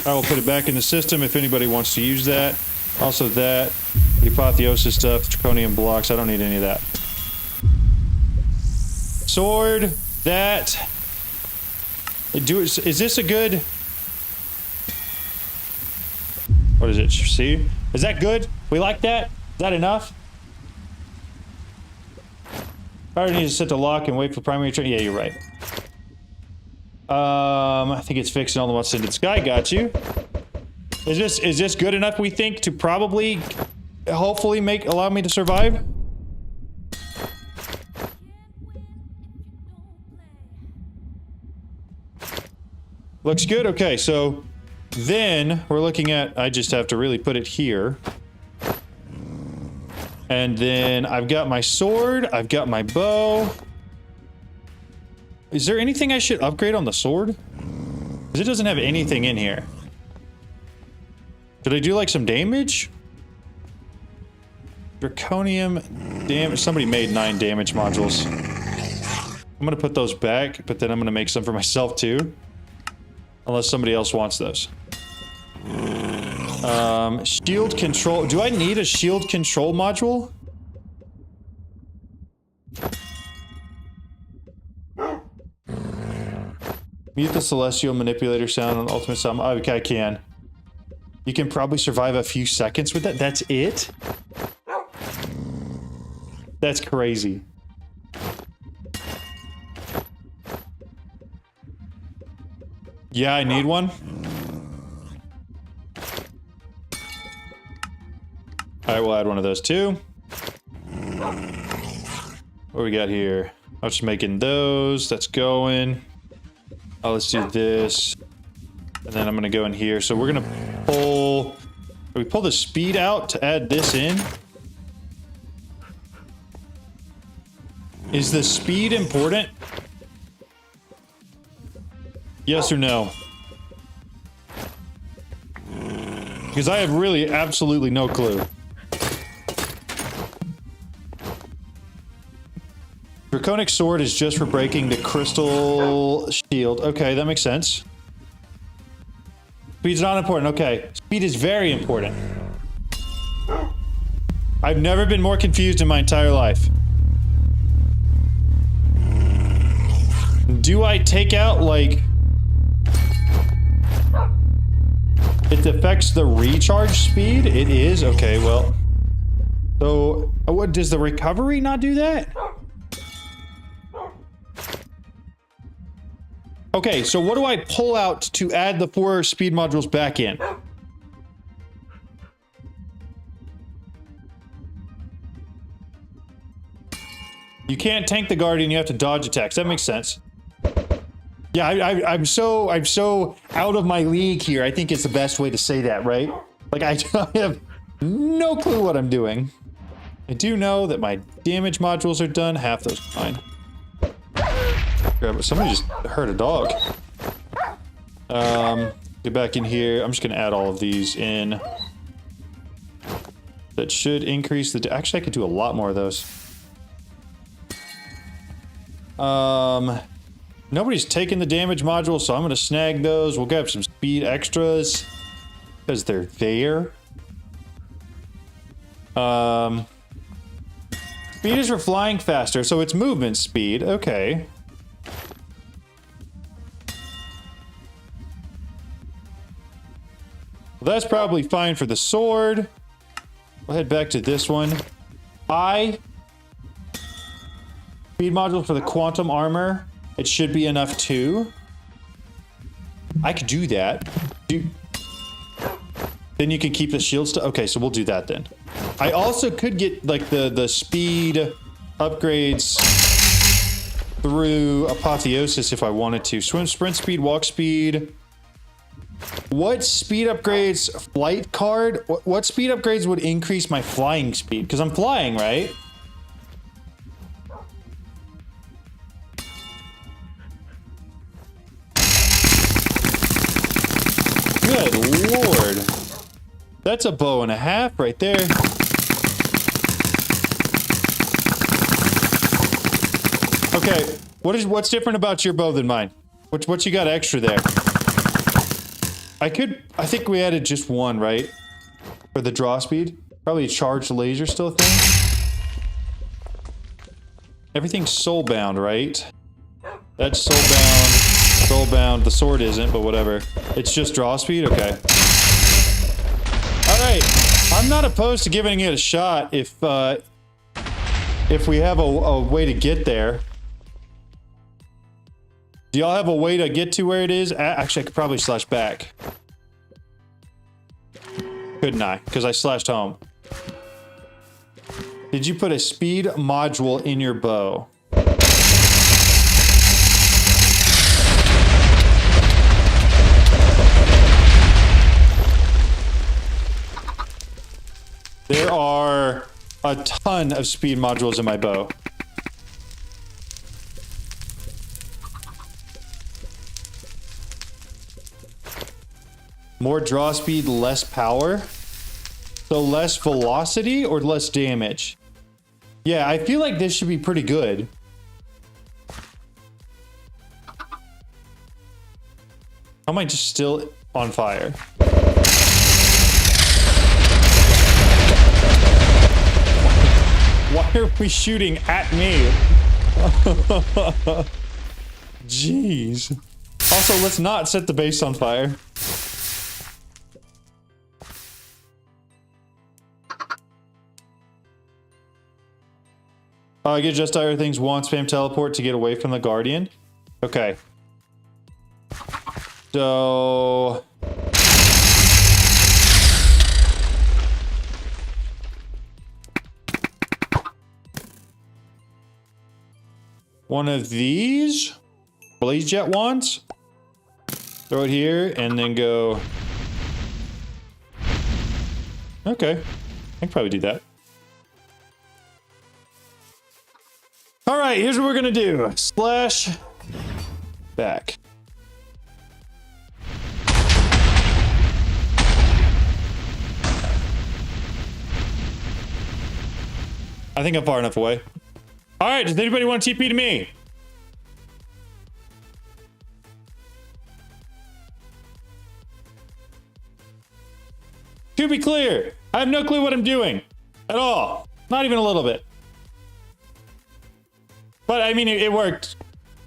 I will put it back in the system if anybody wants to use that. Also that, the apotheosis stuff, draconian blocks, I don't need any of that. Sword, that. Is this a good... what is it? See? Is that good? We like that? Is that enough? I already need to set the lock and wait for primary train. Yeah, you're right. I think it's fixing all the ones in the sky. Got you. Is this good enough, we think, to probably, hopefully allow me to survive? Looks good. Okay, so then we're looking at, I just have to really put it here. And then I've got my sword, I've got my bow. Is there anything I should upgrade on the sword? Because it doesn't have anything in here. Did I do like some damage? Draconium damage. Somebody made 9 damage modules. I'm gonna put those back, but then I'm gonna make some for myself too. Unless somebody else wants those. Shield control. Do I need a shield control module? Mute the celestial manipulator sound on ultimate summon. Okay, I can. You can probably survive a few seconds with that. That's it? That's crazy. Yeah, I need one. Alright, we'll add one of those too. What do we got here? I'm just making those. That's going. Oh, let's do this. And then I'm gonna go in here. So we're gonna pull... we pull the speed out to add this in. Is the speed important? Yes or no? Because I have really absolutely no clue. Draconic sword is just for breaking the crystal shield. Okay, that makes sense. Speed's not important. Okay, speed is very important. I've never been more confused in my entire life. Do I take out, like... it affects the recharge speed? It is? Okay, well... so, what, does the recovery not do that? Okay, so what do I pull out to add the 4 speed modules back in? You can't tank the Guardian, you have to dodge attacks. That makes sense. Yeah, I'm so out of my league here. I think it's the best way to say that, right? Like, I have no clue what I'm doing. I do know that my damage modules are done. Half those are fine. Grab it. Somebody just hurt a dog. Get back in here. I'm just gonna add all of these in. That should increase the... Actually, I could do a lot more of those. Nobody's taking the damage module, so I'm gonna snag those. We'll grab some speed extras because they're there. Speed is for flying faster, so it's movement speed. Okay. Well, that's probably fine for the sword. We'll head back to this one. Speed module for the quantum armor. It should be enough too. I could do that. Then you can keep the shield stuff. Okay, so we'll do that then. I also could get like the speed upgrades through apotheosis if I wanted to. Swim, sprint speed, walk speed. What speed upgrades? Flight card? What speed upgrades would increase my flying speed? Because I'm flying, right? Good lord. That's a bow and a half right there. Okay, what's different about your bow than mine? What you got extra there? I think we added just one, right? For the draw speed. Probably a charged laser still a thing. Everything's soulbound, right? That's soulbound. Soulbound. The sword isn't, but whatever. It's just draw speed? Okay. Alright. I'm not opposed to giving it a shot if we have a way to get there. Do y'all have a way to get to where it is? Actually, I could probably slash back. Couldn't I? Because I slashed home. Did you put a speed module in your bow? There are a ton of speed modules in my bow. More draw speed, less power. So less velocity or less damage? Yeah, I feel like this should be pretty good. How am I just still on fire? Why are we shooting at me? Jeez. Also, let's not set the base on fire. I get just dire things once, spam teleport to get away from the Guardian. Okay. So... one of these blaze jet wands. Throw it here and then go... Okay. I can probably do that. All right, here's what we're gonna do. Slash back. I think I'm far enough away. All right, does anybody want to TP to me? To be clear, I have no clue what I'm doing at all. Not even a little bit. But I mean, it worked.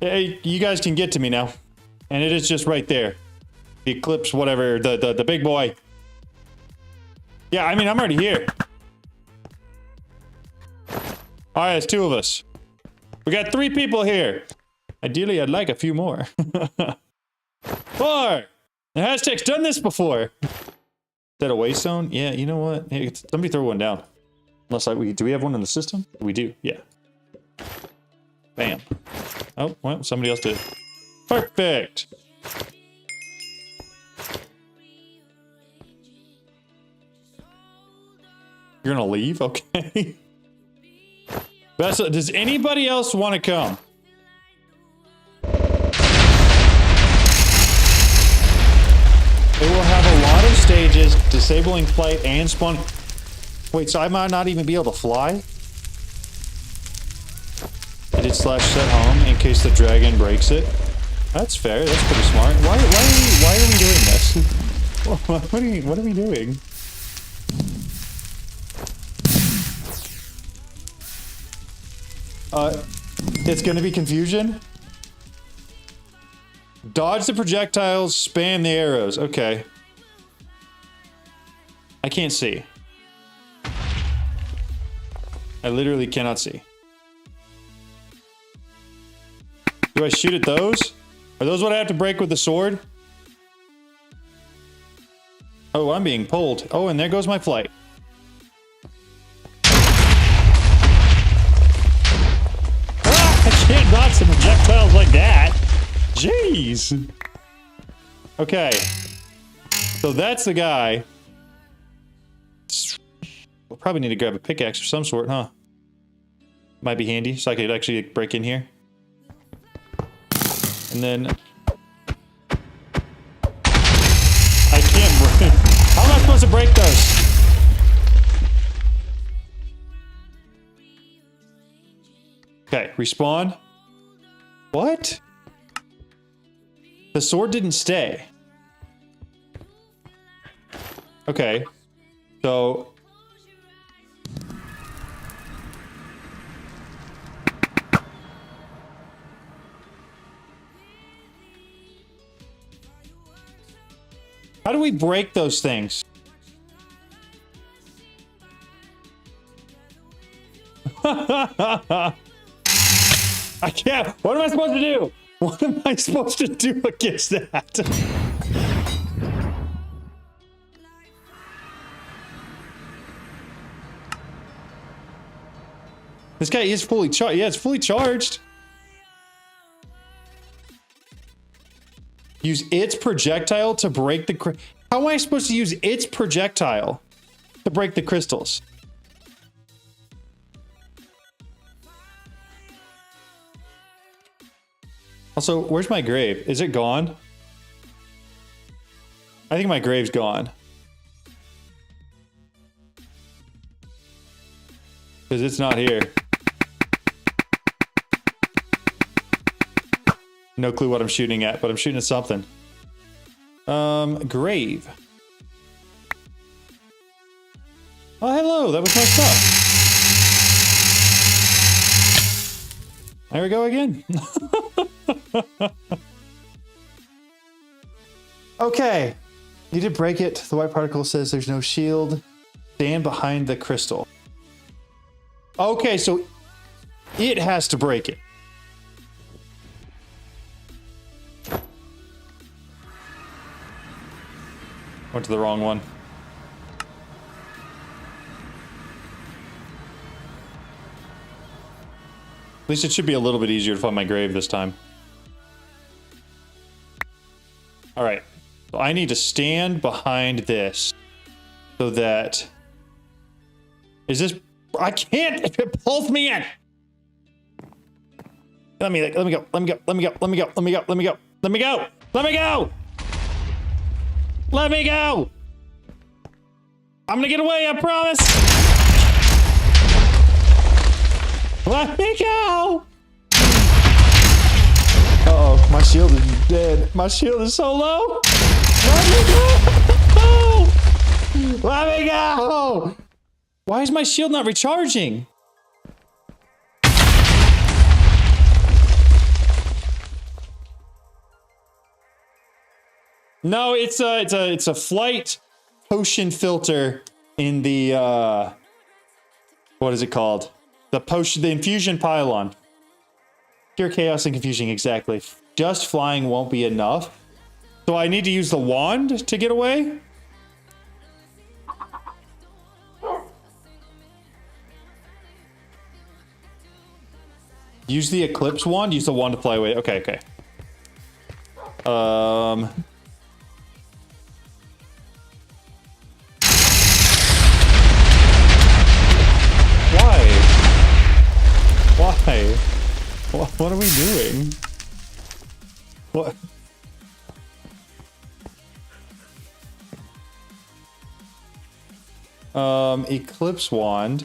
You guys can get to me now. And it is just right there. The Eclipse, whatever, the big boy. Yeah, I mean, I'm already here. All right, it's two of us. We got 3 people here. Ideally, I'd like a few more. 4. The hashtag's done this before. Is that a waste zone? Yeah, you know what? Hey, let me throw one down. Unless do we have one in the system? We do, yeah. Bam. Oh, well, somebody else did. Perfect. You're gonna leave? Okay. Vessel, does anybody else want to come? It will have a lot of stages, disabling flight and spawn. Wait, so I might not even be able to fly? I did slash set home in case the dragon breaks it. That's fair. That's pretty smart. Why are we doing this? What are we doing? It's gonna be confusion. Dodge the projectiles, spam the arrows. Okay. I can't see. I literally cannot see. Do I shoot at those? Are those what I have to break with the sword? Oh, I'm being pulled. Oh, and there goes my flight. Ah, I can't dodge the projectiles like that. Jeez. Okay. So that's the guy. We'll probably need to grab a pickaxe of some sort, huh? Might be handy, so I could actually break in here. And then... I can't break... How am I supposed to break those? Okay, respawn. What? The sword didn't stay. Okay. So... How do we break those things? I can't. What am I supposed to do? What am I supposed to do against that? This guy is fully charged. Yeah, it's fully charged. Use its projectile to break the... How am I supposed to use its projectile to break the crystals? Also, where's my grave? Is it gone? I think my grave's gone. Because it's not here. No clue what I'm shooting at, but I'm shooting at something. Grave. Oh, hello. That was my stuff. There we go again. Okay. You did break it. The white particle says there's no shield. Stand behind the crystal. Okay, so it has to break it. Went to the wrong one. At least it should be a little bit easier to find my grave this time. Alright. So I need to stand behind this. So that... Is this... I can't! It pulls me in! Let me go. Let me go. Let me go. Let me go. Let me go. Let me go. Let me go. Let me go. Let me go! Let me go! I'm gonna get away, I promise! Let me go! Uh-oh, my shield is dead. My shield is so low! Let me go! Let me go! Why is my shield not recharging? No, it's a flight potion filter in the what is it called? The infusion pylon. Pure chaos and confusion, exactly. Just flying won't be enough. So I need to use the wand to get away? Use the eclipse wand. Use the wand to fly away. Okay, okay. Why? Why? What are we doing? What? Eclipse wand.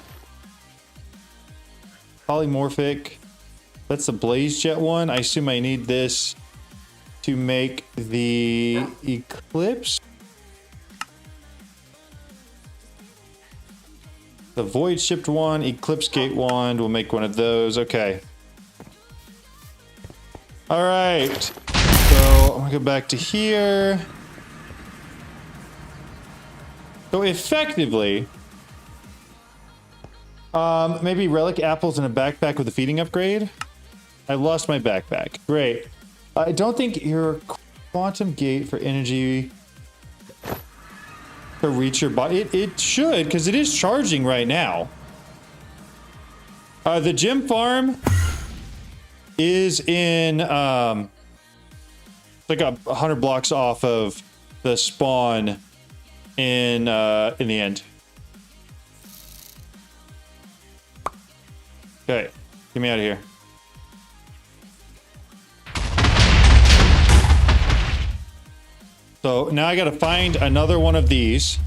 Polymorphic. That's the blaze jet one. I assume I need this to make the eclipse. The void shipped one, eclipse gate wand. We'll make one of those. Okay. All right. So I'm gonna go back to here. So effectively, maybe relic apples in a backpack with a feeding upgrade. I lost my backpack. Great. I don't think your quantum gate for energy to reach your body. It should, because it is charging right now. The gym farm is in like 100 blocks off of the spawn in the end. Okay, get me out of here. So now I gotta find another one of these.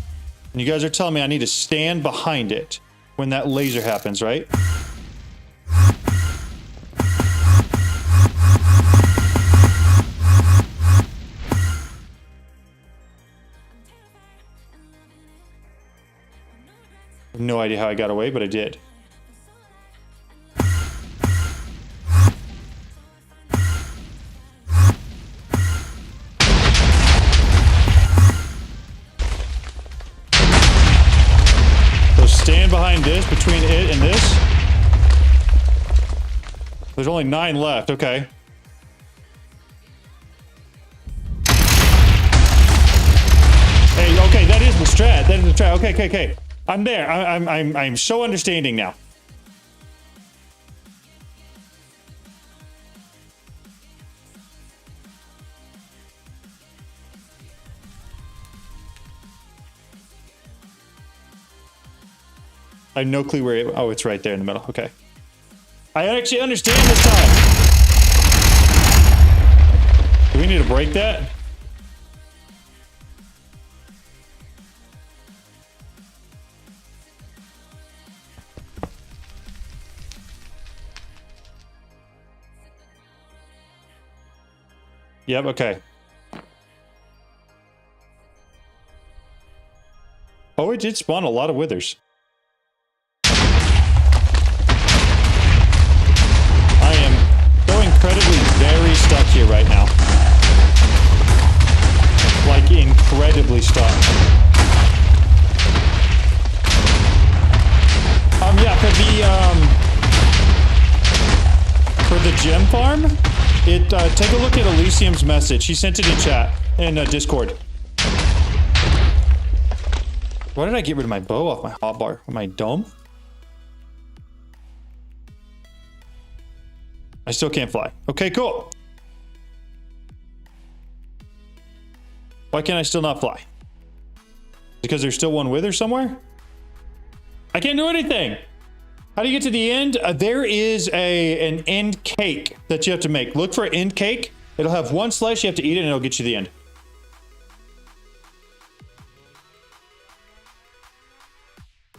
And you guys are telling me I need to stand behind it when that laser happens, right? I have no idea how I got away, but I did. Stand behind this, between it and this. There's only 9 left, okay. Hey, okay, that is the strat. That is the strat. Okay, okay, okay. I'm there. I'm so understanding now. I have no clue where it... Oh, it's right there in the middle. Okay. I actually understand this time. Do we need to break that? Yep, okay. Oh, it did spawn a lot of withers. Incredibly very stuck here right now. Like incredibly stuck. Yeah, for the gem farm, take a look at Elysium's message. She sent it in chat in Discord. Why did I get rid of my bow off my hotbar? My dome? I still can't fly. Okay, cool. Why can't I still not fly? Because there's still one wither somewhere? I can't do anything. How do you get to the end? There is an end cake that you have to make. Look for end cake. It'll have 1 slice. You have to eat it and it'll get you to the end.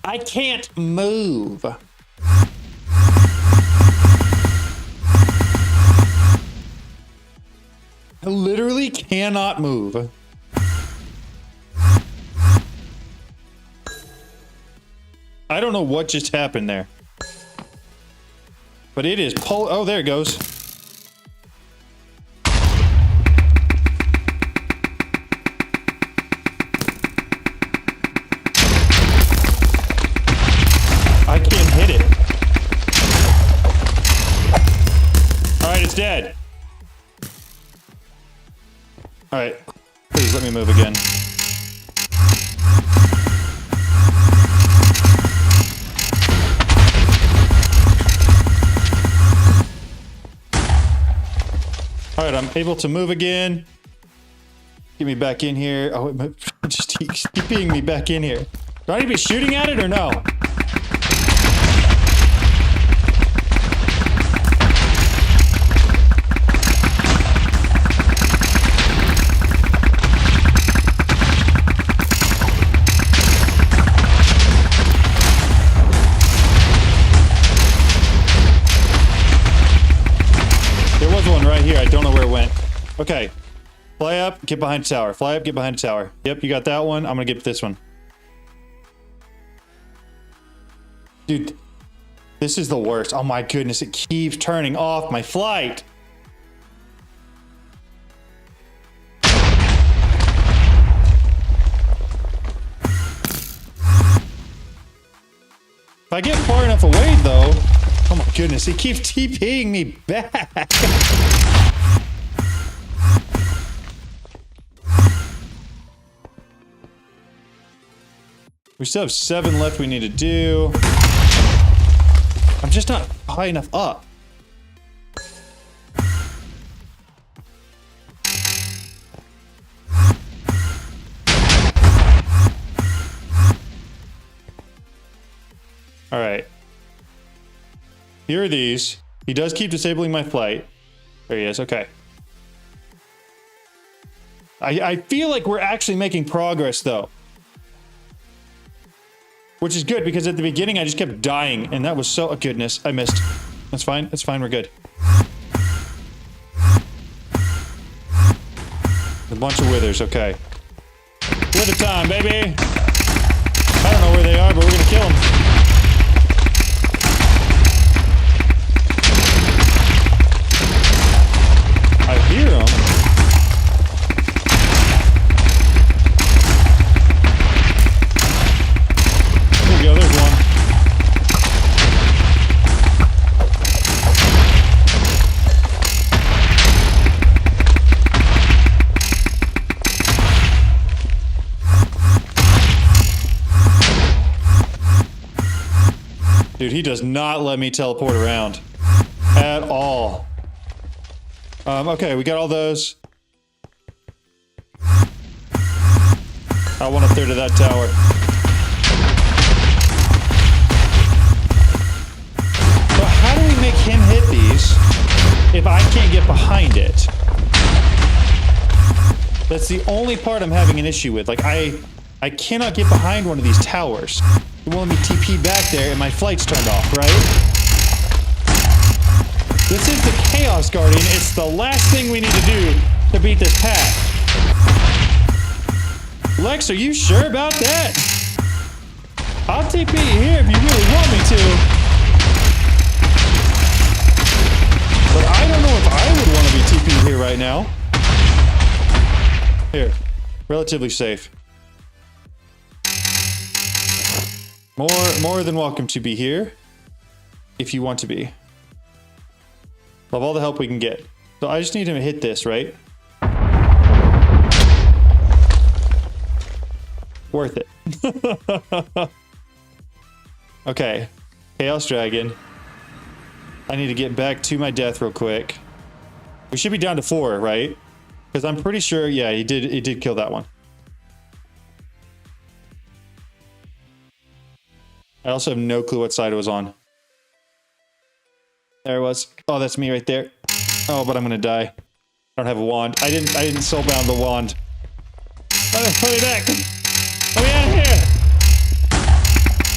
I can't move. I literally cannot move. I don't know what just happened there. But it is oh, there it goes. I can't hit it. All right, it's dead. All right, please let me move again. right, I'm able to move again. Get me back in here. Oh, it just keeps being me back in here. Do I need to be shooting at it or no? There was one right here. I don't know where it went. Okay. Fly up, get behind the tower. Fly up, get behind the tower. Yep, you got that one. I'm gonna get this one. Dude, this is the worst. Oh my goodness, it keeps turning off my flight. If I get far enough away though, oh my goodness, it keeps TPing me back. We still have 7 left we need to do. I'm just not high enough up. All right. Here are these. He does keep disabling my flight. There he is. Okay. I feel like we're actually making progress though. Which is good, because at the beginning I just kept dying, and that was so... Oh, goodness, I missed. That's fine, we're good. A bunch of withers, okay. Wither time, baby! I don't know where they are, but we're gonna kill them. I hear them. Go, there's one. Dude, he does not let me teleport around at all. Okay, we got all those. I want a third of that tower. How do we make him hit these if I can't get behind it? That's the only part I'm having an issue with. Like, I cannot get behind one of these towers. It won't let me TP back there and my flight's turned off, right? This is the Chaos Guardian. It's the last thing we need to do to beat this pack. Lex, are you sure about that? I'll TP here if you really want me to. But I don't know if I would want to be TP'd here right now. Here. Relatively safe. More than welcome to be here. If you want to be. Love all the help we can get. So I just need him to hit this, right? Worth it. Okay. Chaos Dragon. I need to get back to my death real quick. We should be down to 4, right? Because I'm pretty sure, yeah, he did kill that one. I also have no clue what side it was on. There it was. Oh, that's me right there. Oh, but I'm gonna die. I don't have a wand. I didn't soulbound the wand. Put me back. Let me out of here.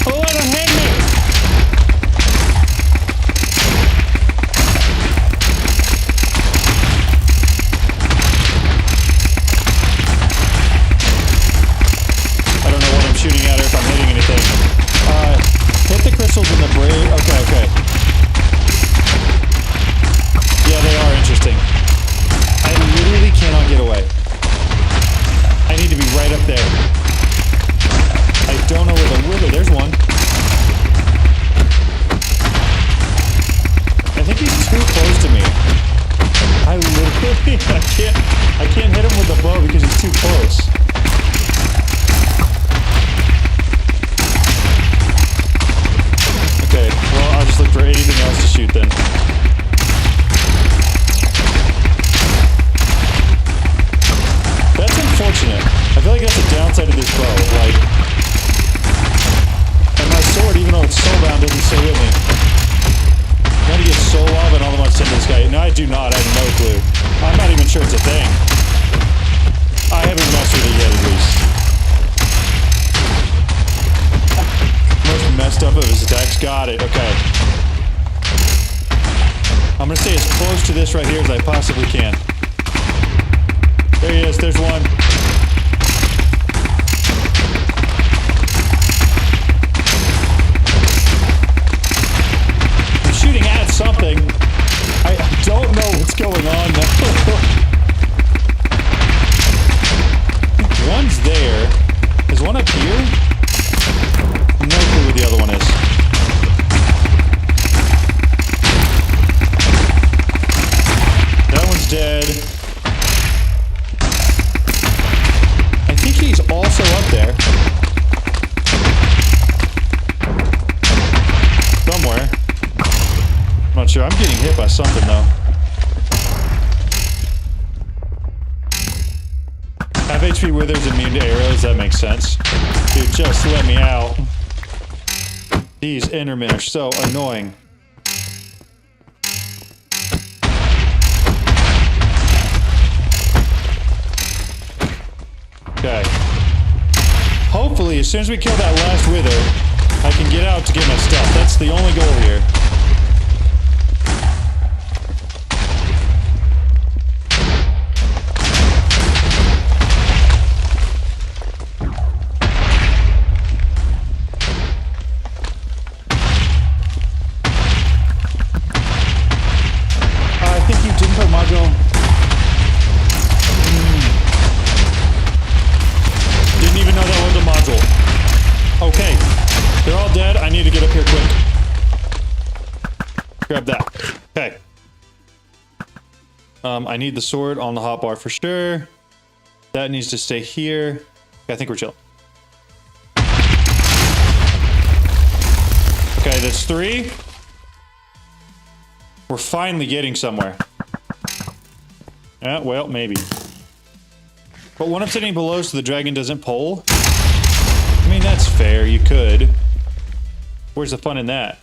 Oh, let him hang me. I don't know what I'm shooting at or if I'm hitting anything. Hit the crystals in the brave. Okay. Yeah, they are interesting. I literally cannot get away. I need to be right up there. I don't know where the wither. There's one. I think he's too close to me. I literally I can't hit him with the bow because he's too close. Okay, well, I'll just look for anything else to shoot then. into this guy. No, I do not. I have no clue. I'm not even sure it's a thing. I haven't messed with it yet, at least. Most messed up of his attacks. Got it. Okay. I'm gonna stay as close to this right here as I possibly can. There he is. There's one. I'm shooting at something. I don't know what's going on now. One's there. There's one up here. No clue where the other one is. That one's dead. I think he's also up there. Somewhere. I'm not sure. I'm getting hit by something though. Half HP withers immune to arrows. That makes sense. Dude, just let me out. These Endermen are so annoying. Okay. Hopefully, as soon as we kill that last wither, I can get out to get my stuff. That's the only goal here. I think you didn't put module. Didn't even know that was a module. Okay. They're all dead. I need to get up here quick. Grab that. Okay. I need the sword on the hotbar for sure. That needs to stay here. Okay, I think we're chill. Okay, that's 3. We're finally getting somewhere. Yeah, well, maybe. But when I'm sitting below so the dragon doesn't pull, I mean, that's fair. You could. Where's the fun in that?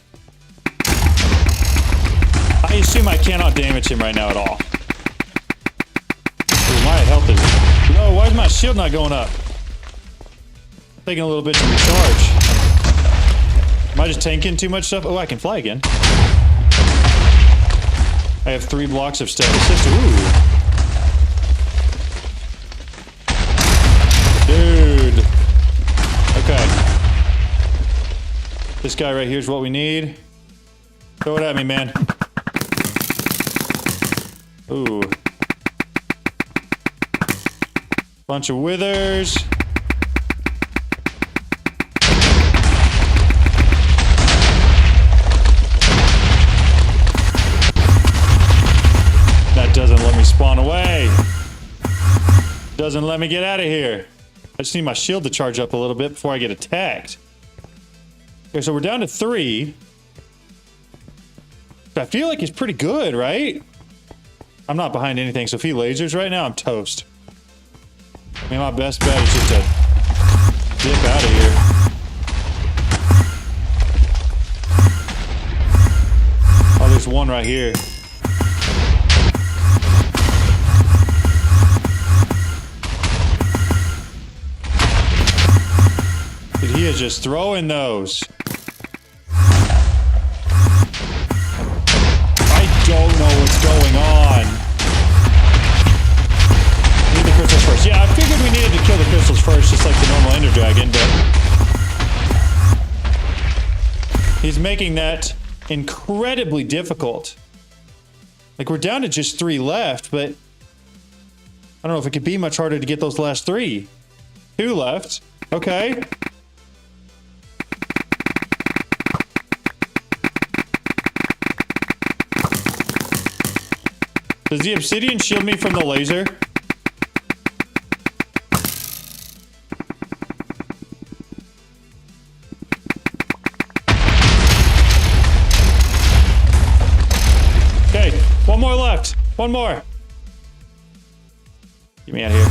I assume I cannot damage him right now at all. Ooh, my health is... No, why is my shield not going up? Taking a little bit to recharge. Am I just tanking too much stuff? Oh, I can fly again. I have 3 blocks of step assist. Ooh. Dude. Okay. This guy right here is what we need. Throw it at me, man. Ooh. Bunch of withers. That doesn't let me spawn away. Doesn't let me get out of here. I just need my shield to charge up a little bit before I get attacked. Okay, so we're down to 3. I feel like he's pretty good, right? I'm not behind anything, so if he lasers right now, I'm toast. I mean, my best bet is just to dip out of here. Oh, there's one right here. Dude, he is just throwing those. I don't know what's going on. Need the crystals first. Yeah, I figured we needed to kill the crystals first, just like the normal Ender Dragon, but he's making that incredibly difficult. Like, we're down to just 3 left, but I don't know if it could be much harder to get those last 3. 2 left. Okay. Does the obsidian shield me from the laser? Okay, one more left. One more. Get me out of here.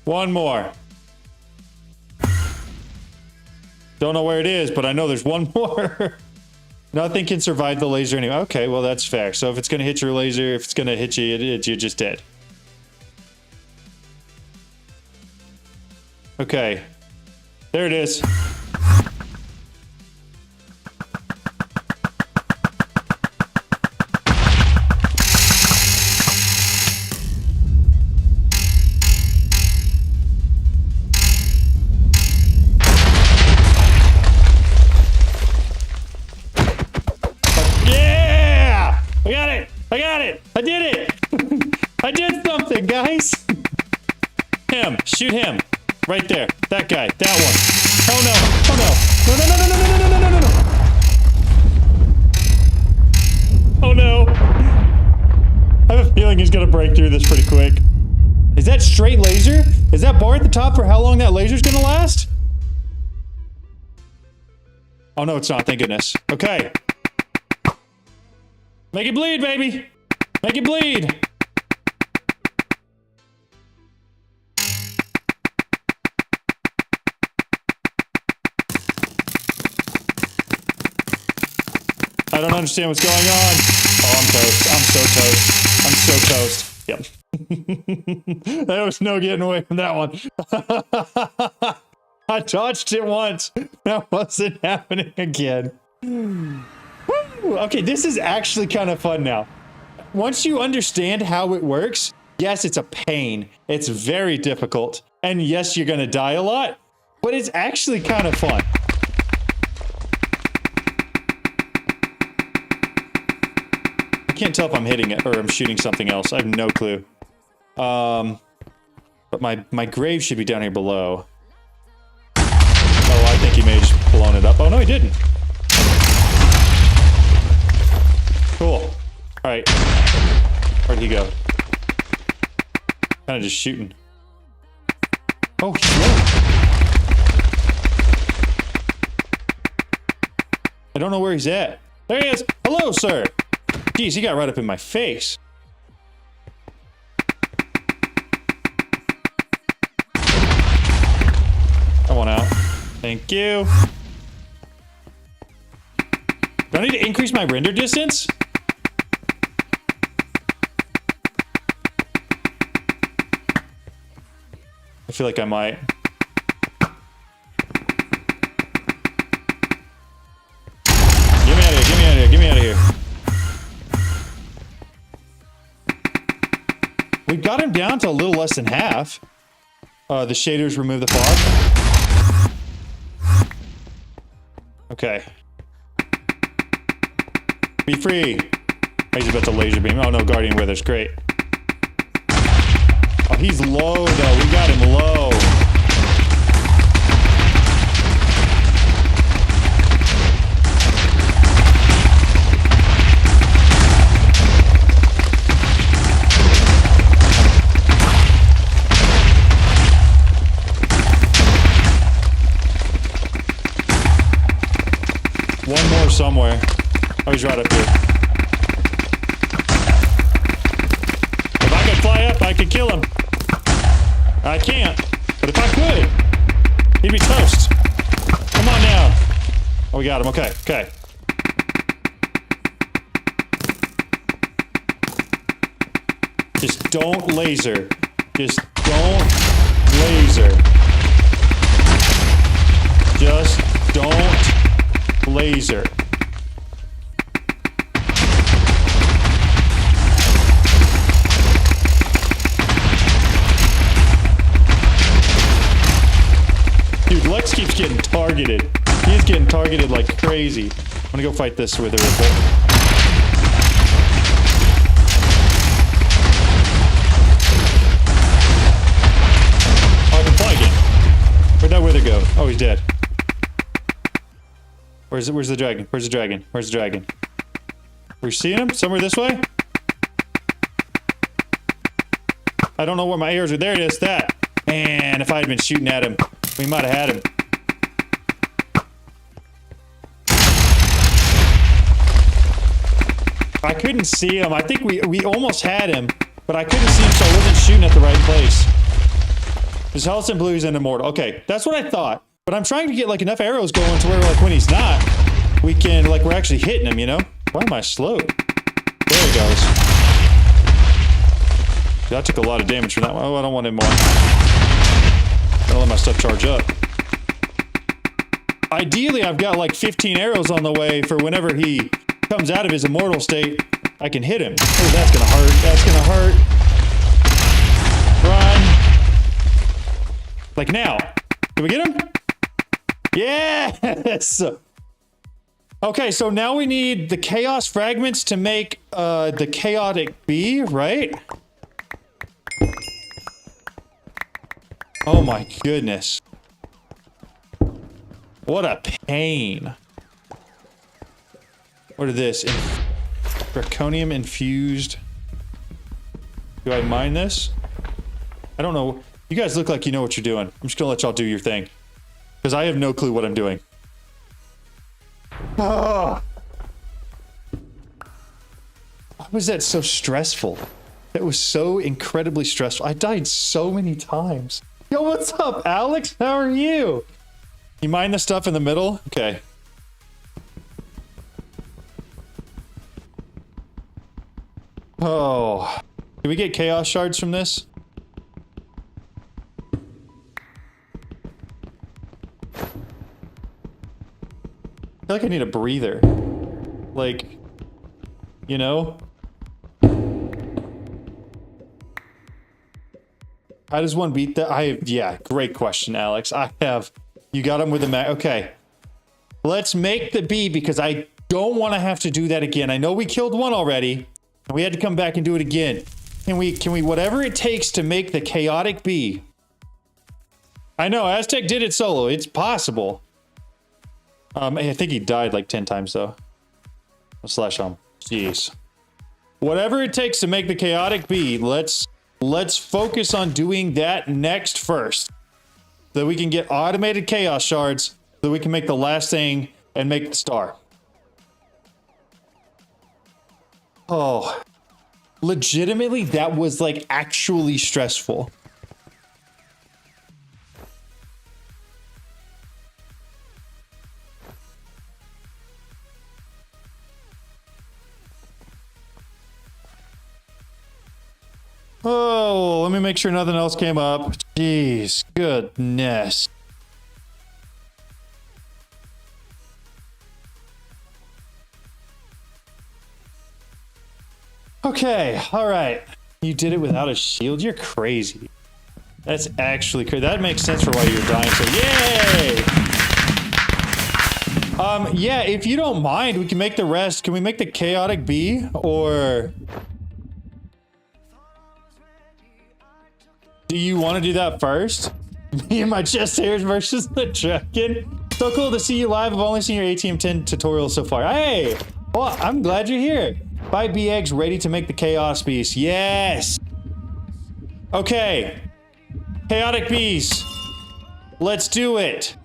One more. Don't know where it is, but I know there's one more. Nothing can survive the laser anyway. Okay, well, that's fair. So if it's going to hit your laser, if it's going to hit you, you're just dead. Okay. There it is. Yeah! I got it! I got it! I did it! I did something, guys! Him. Shoot him. Right there. That guy. That one. Oh no. Oh no. No, no, no, no, no, no, no, no, no. Oh no. I have a feeling he's gonna break through this pretty quick. Is that straight laser? Is that bar at the top for how long that laser's gonna last? Oh no, it's not. Thank goodness. Okay. Make it bleed, baby. Make it bleed. I don't understand what's going on. Oh, I'm toast. I'm so toast. I'm so toast. Yep. There was no getting away from that one. I dodged it once. That wasn't happening again. Woo! Okay, this is actually kind of fun now. Once you understand how it works, yes, it's a pain. It's very difficult. And yes, you're going to die a lot, but it's actually kind of fun. I can't tell if I'm hitting it or I'm shooting something else. I have no clue. But my grave should be down here below. Oh, I think he may have just blown it up. Oh, no, he didn't. Cool. Alright. Where'd he go? Kind of just shooting. Oh, he's low. I don't know where he's at. There he is. Hello, sir. Jeez, he got right up in my face. Come on out. Thank you. Do I need to increase my render distance? I feel like I might. Get me out of here, get me out of here, get me out of here. We got him down to a little less than half. The shaders remove the fog. Okay. Be free. Oh, he's about to laser beam. Oh no, Guardian Wither's great. Oh, he's low though. We got him low. One more somewhere. Oh, he's right up here. If I could fly up, I could kill him. I can't. But if I could, he'd be toast. Come on down. Oh, we got him. Okay, okay. Just don't laser. Just don't laser. Just don't laser. Dude, Lex keeps getting targeted. He's getting targeted like crazy. I'm gonna go fight this with a ripple. Oh, I can fly again. Where'd that wither go? Oh, he's dead. Where's the dragon? Where's the dragon? Where's the dragon? We're seeing him? Somewhere this way? I don't know where my arrows are. There it is. That. And if I had been shooting at him, we might have had him. I couldn't see him. I think we almost had him, but I couldn't see him, so I wasn't shooting at the right place. His health and blue is immortal. Okay, that's what I thought. But I'm trying to get like enough arrows going to where like when he's not, we can like we're actually hitting him, you know? Why am I slow? There he goes. That took a lot of damage from that one. Oh, I don't want him more. I don't let my stuff charge up. Ideally, I've got like 15 arrows on the way for whenever he comes out of his immortal state, I can hit him. Oh, that's gonna hurt. That's gonna hurt. Run. Like now. Did we get him? Yes! Okay, so now we need the chaos fragments to make the chaotic bee, right? Oh my goodness. What a pain. What is this? Draconium infused. Do I mine this? I don't know. You guys look like you know what you're doing. I'm just gonna let y'all do your thing. Because I have no clue what I'm doing. Oh. Why was that so stressful? That was so incredibly stressful. I died so many times. Yo, what's up, Alex? How are you? You mine the stuff in the middle? Okay. Oh. Can we get chaos shards from this? I feel like I need a breather. Like, you know? How does one beat that? Yeah, great question, Alex. You got him with the mag. Okay. Let's make the bee because I don't want to have to do that again. I know we killed one already. And we had to come back and do it again. Can we, whatever it takes to make the chaotic bee. I know, Aztec did it solo. It's possible. I think he died like 10 times though. Slash home. Jeez. Whatever it takes to make the chaotic bee, let's focus on doing that next first. So that we can get automated chaos shards, so that we can make the last thing and make the star. Oh. Legitimately, that was like actually stressful. Oh, let me make sure nothing else came up. Jeez, goodness. Okay, all right. You did it without a shield? You're crazy. That's actually crazy. That makes sense for why you're dying, so yay! Yeah, if you don't mind, we can make the rest. Can we make the chaotic bee, or... Do you want to do that first? Me and my chest hairs versus the dragon? So cool to see you live. I've only seen your ATM 10 tutorials so far. Hey! Well, I'm glad you're here. 5 bee eggs ready to make the chaos beast. Yes! Okay. Chaotic bees. Let's do it.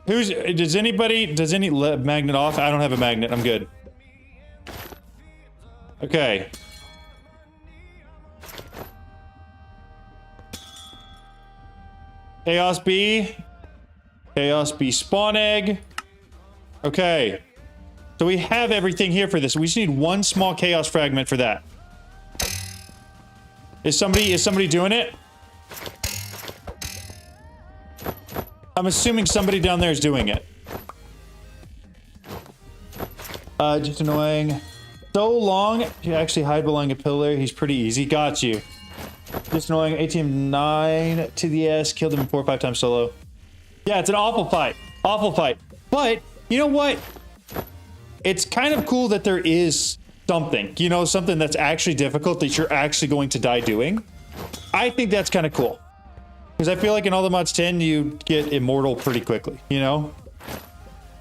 Does any magnet off? I don't have a magnet. I'm good. Okay. Chaos bee. Chaos bee spawn egg. Okay. So we have everything here for this. We just need one small chaos fragment for that. Is somebody doing it? I'm assuming somebody down there is doing it. Just annoying. So long. You actually hide behind a pillar. He's pretty easy. Got you. Just annoying. ATM 9 to the S. Killed him 4 or 5 times solo. Yeah, it's an awful fight. Awful fight. But, you know what? It's kind of cool that there is something. You know, something that's actually difficult that you're actually going to die doing. I think that's kind of cool. Because I feel like in all the mods 10, you get immortal pretty quickly, you know?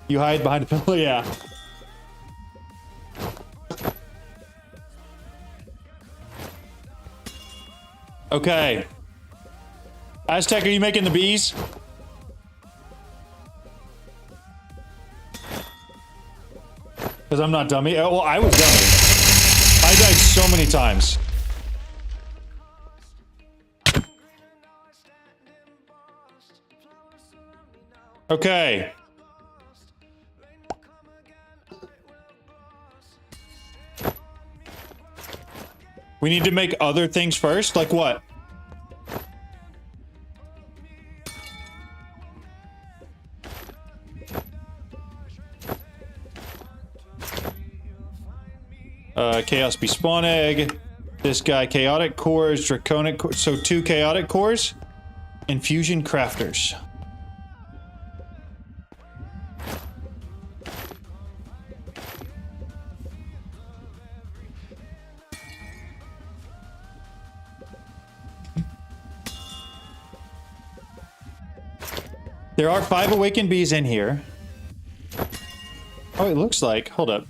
You hide behind a pillar, yeah. Okay. Aztec, are you making the bees? Because I'm not dummy. Oh, well, I was dummy. I died so many times. Okay. We need to make other things first? Like what? Chaos Bespawn Egg. This guy, Chaotic Cores, Draconic Cores. So 2 Chaotic Cores. Infusion Crafters. There are 5 Awakened Bees in here. Oh, it looks like. Hold up.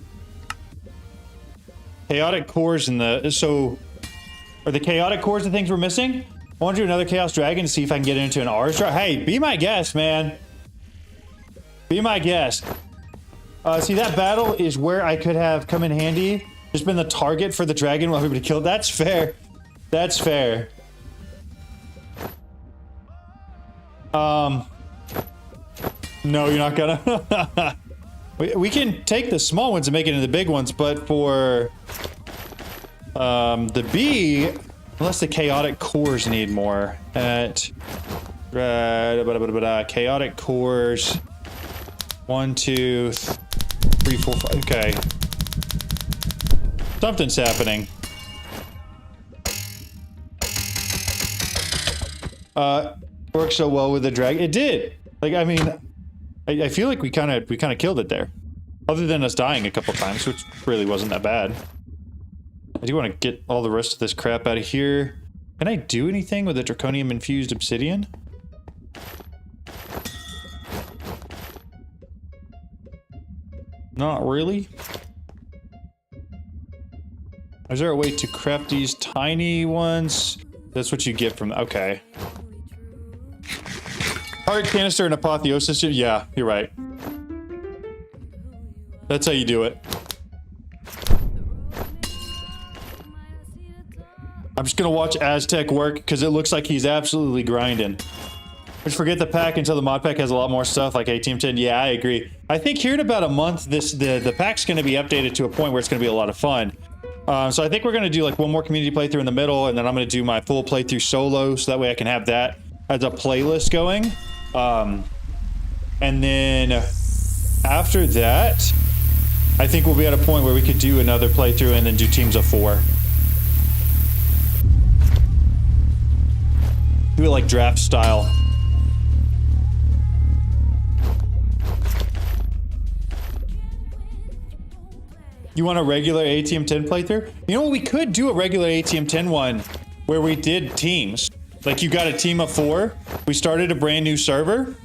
Chaotic Cores in the... So, are the Chaotic Cores the things we're missing? I want to do another Chaos Dragon to see if I can get into an R's draw. Hey, be my guest, man. Be my guest. See, that battle is where I could have come in handy. Just been the target for the dragon while everybody killed. That's fair. That's fair. No, you're not gonna. we can take the small ones and make it into the big ones, but for the B, unless the Chaotic Cores need more. At Chaotic Cores. 1, 2, 3, 4, 5. Okay. Something's happening. Worked so well with the dragon. It did. Like, I mean, I feel like we kind of killed it there. Other than us dying a couple times, which really wasn't that bad. I do want to get all the rest of this crap out of here. Can I do anything with the Draconium infused obsidian? Not really. Is there a way to craft these tiny ones? That's what you get from... Okay. Heart canister and apotheosis. Yeah, you're right. That's how you do it. I'm just gonna watch Aztec work because it looks like he's absolutely grinding. Just forget the pack until the mod pack has a lot more stuff like ATM10. Yeah, I agree. I think here in about a month, the pack's gonna be updated to a point where it's gonna be a lot of fun. So I think we're gonna do like one more community playthrough in the middle, and then I'm gonna do my full playthrough solo, so that way I can have that as a playlist going. And then after that, I think we'll be at a point where we could do another playthrough and then do teams of 4. Do it like draft style. You want a regular ATM10 playthrough? You know what? We could do a regular ATM10 one where we did teams. Like you got a team of 4. We started a brand new server.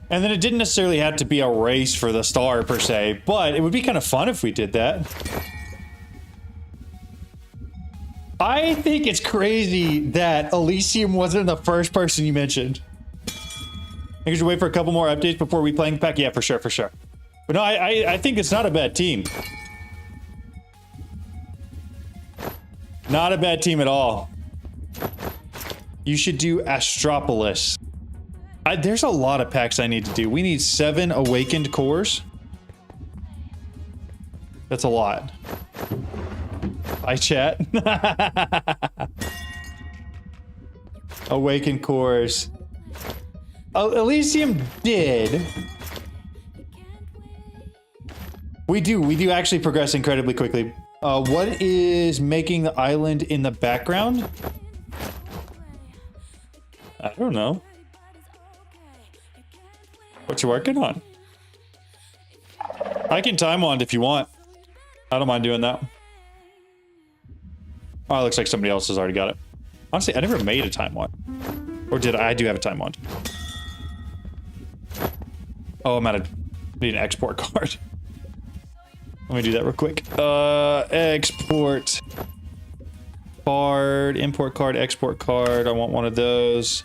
And then it didn't necessarily have to be a race for the star per se, but it would be kind of fun if we did that. I think it's crazy that Elysium wasn't the first person you mentioned. I think we should wait for a couple more updates before we playing the pack. Yeah, for sure, for sure. But no, I think it's not a bad team. Not a bad team at all. You should do Astropolis. There's a lot of packs I need to do. We need 7 Awakened Cores. That's a lot. Hi, chat. Awakened Cores. Oh, Elysium did. We do actually progress incredibly quickly. What is making the island in the background? I don't know. What you working on? I can time wand if you want. I don't mind doing that. Oh, it looks like somebody else has already got it. Honestly, I never made a time wand. Or did I? I do have a time wand. Oh, I'm out of... need an export card. Let me do that real quick. Export card, import card, export card. I want one of those.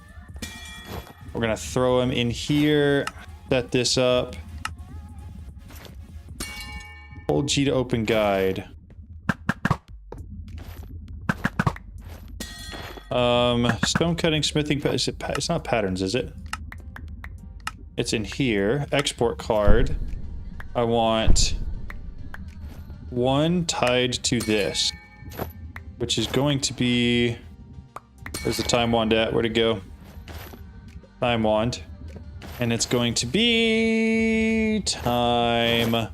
We're gonna throw them in here. Set this up. Hold G to open guide. Stone cutting, smithing. It's not patterns, is it? It's in here. Export card. I want one tied to this, which is going to be... Where's the time wand at? Where'd it go? Time wand. And it's going to be... time...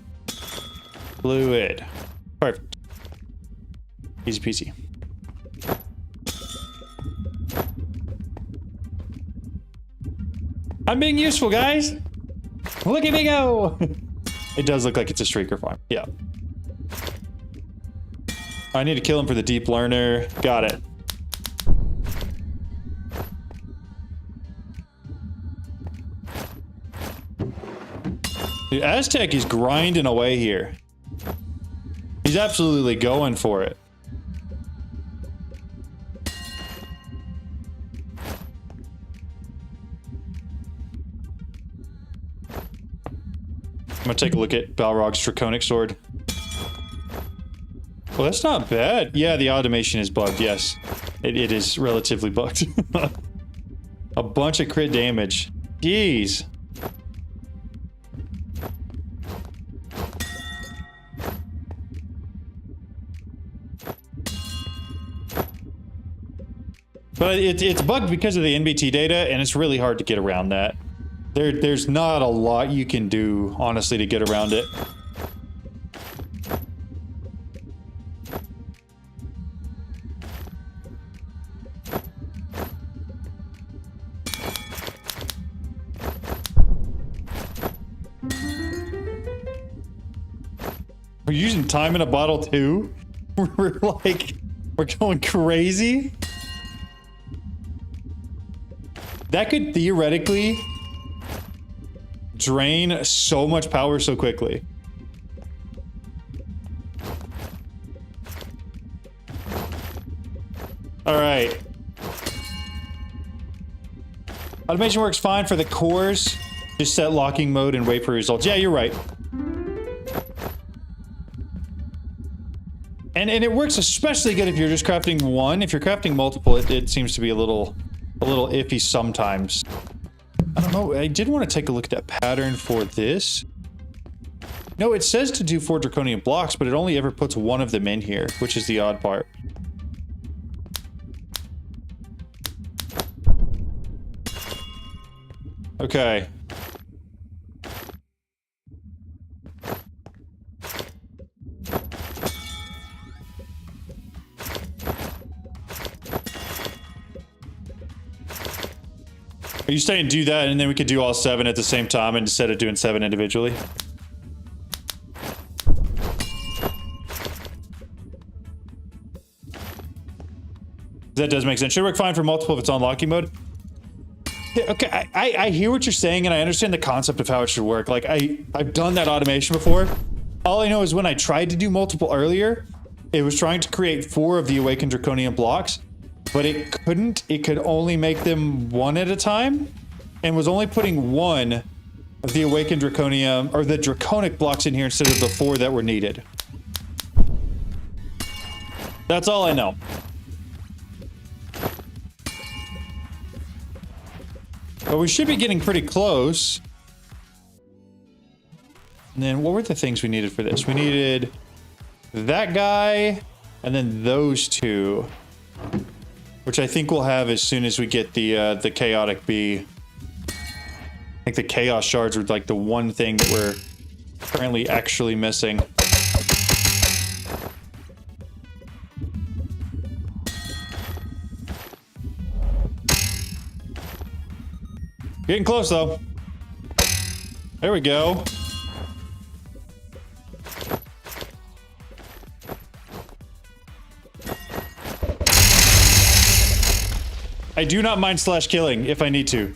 fluid. Perfect. Easy peasy. I'm being useful, guys. Look at me go. It does look like it's a streaker farm. Yeah. I need to kill him for the deep learner. Got it. Dude, Aztec is grinding away here. He's absolutely going for it. I'm gonna take a look at Balrog's Draconic Sword. Well, that's not bad. Yeah, the automation is bugged, yes. It is relatively bugged. A bunch of crit damage. Jeez. But it's bugged because of the NBT data, and it's really hard to get around that. There's not a lot you can do, honestly, to get around it. We're using time in a bottle too? We're going crazy? That could theoretically drain so much power so quickly. All right. Automation works fine for the cores. Just set locking mode and wait for results. Yeah, you're right. And it works especially good if you're just crafting one. If you're crafting multiple, it seems to be a little iffy sometimes. I don't know. I did want to take a look at that pattern for this. No, it says to do 4 draconian blocks, but it only ever puts one of them in here, which is the odd part. Okay. Are you saying do that and then we could do all 7 at the same time instead of doing 7 individually? That does make sense. Should work fine for multiple if it's on locking mode. Okay, I hear what you're saying and I understand the concept of how it should work. Like, I've done that automation before. All I know is when I tried to do multiple earlier, it was trying to create 4 of the Awakened Draconian blocks, but it couldn't. It could only make them 1 at a time and was only putting 1 of the Awakened Draconium, or the Draconic blocks in here instead of the 4 that were needed. That's all I know. But we should be getting pretty close. And then what were the things we needed for this? We needed that guy and then those 2, which I think we'll have as soon as we get the chaotic bee. I think the chaos shards are like the one thing that we're currently actually missing. Getting close though. There we go. I do not mind slash killing if I need to.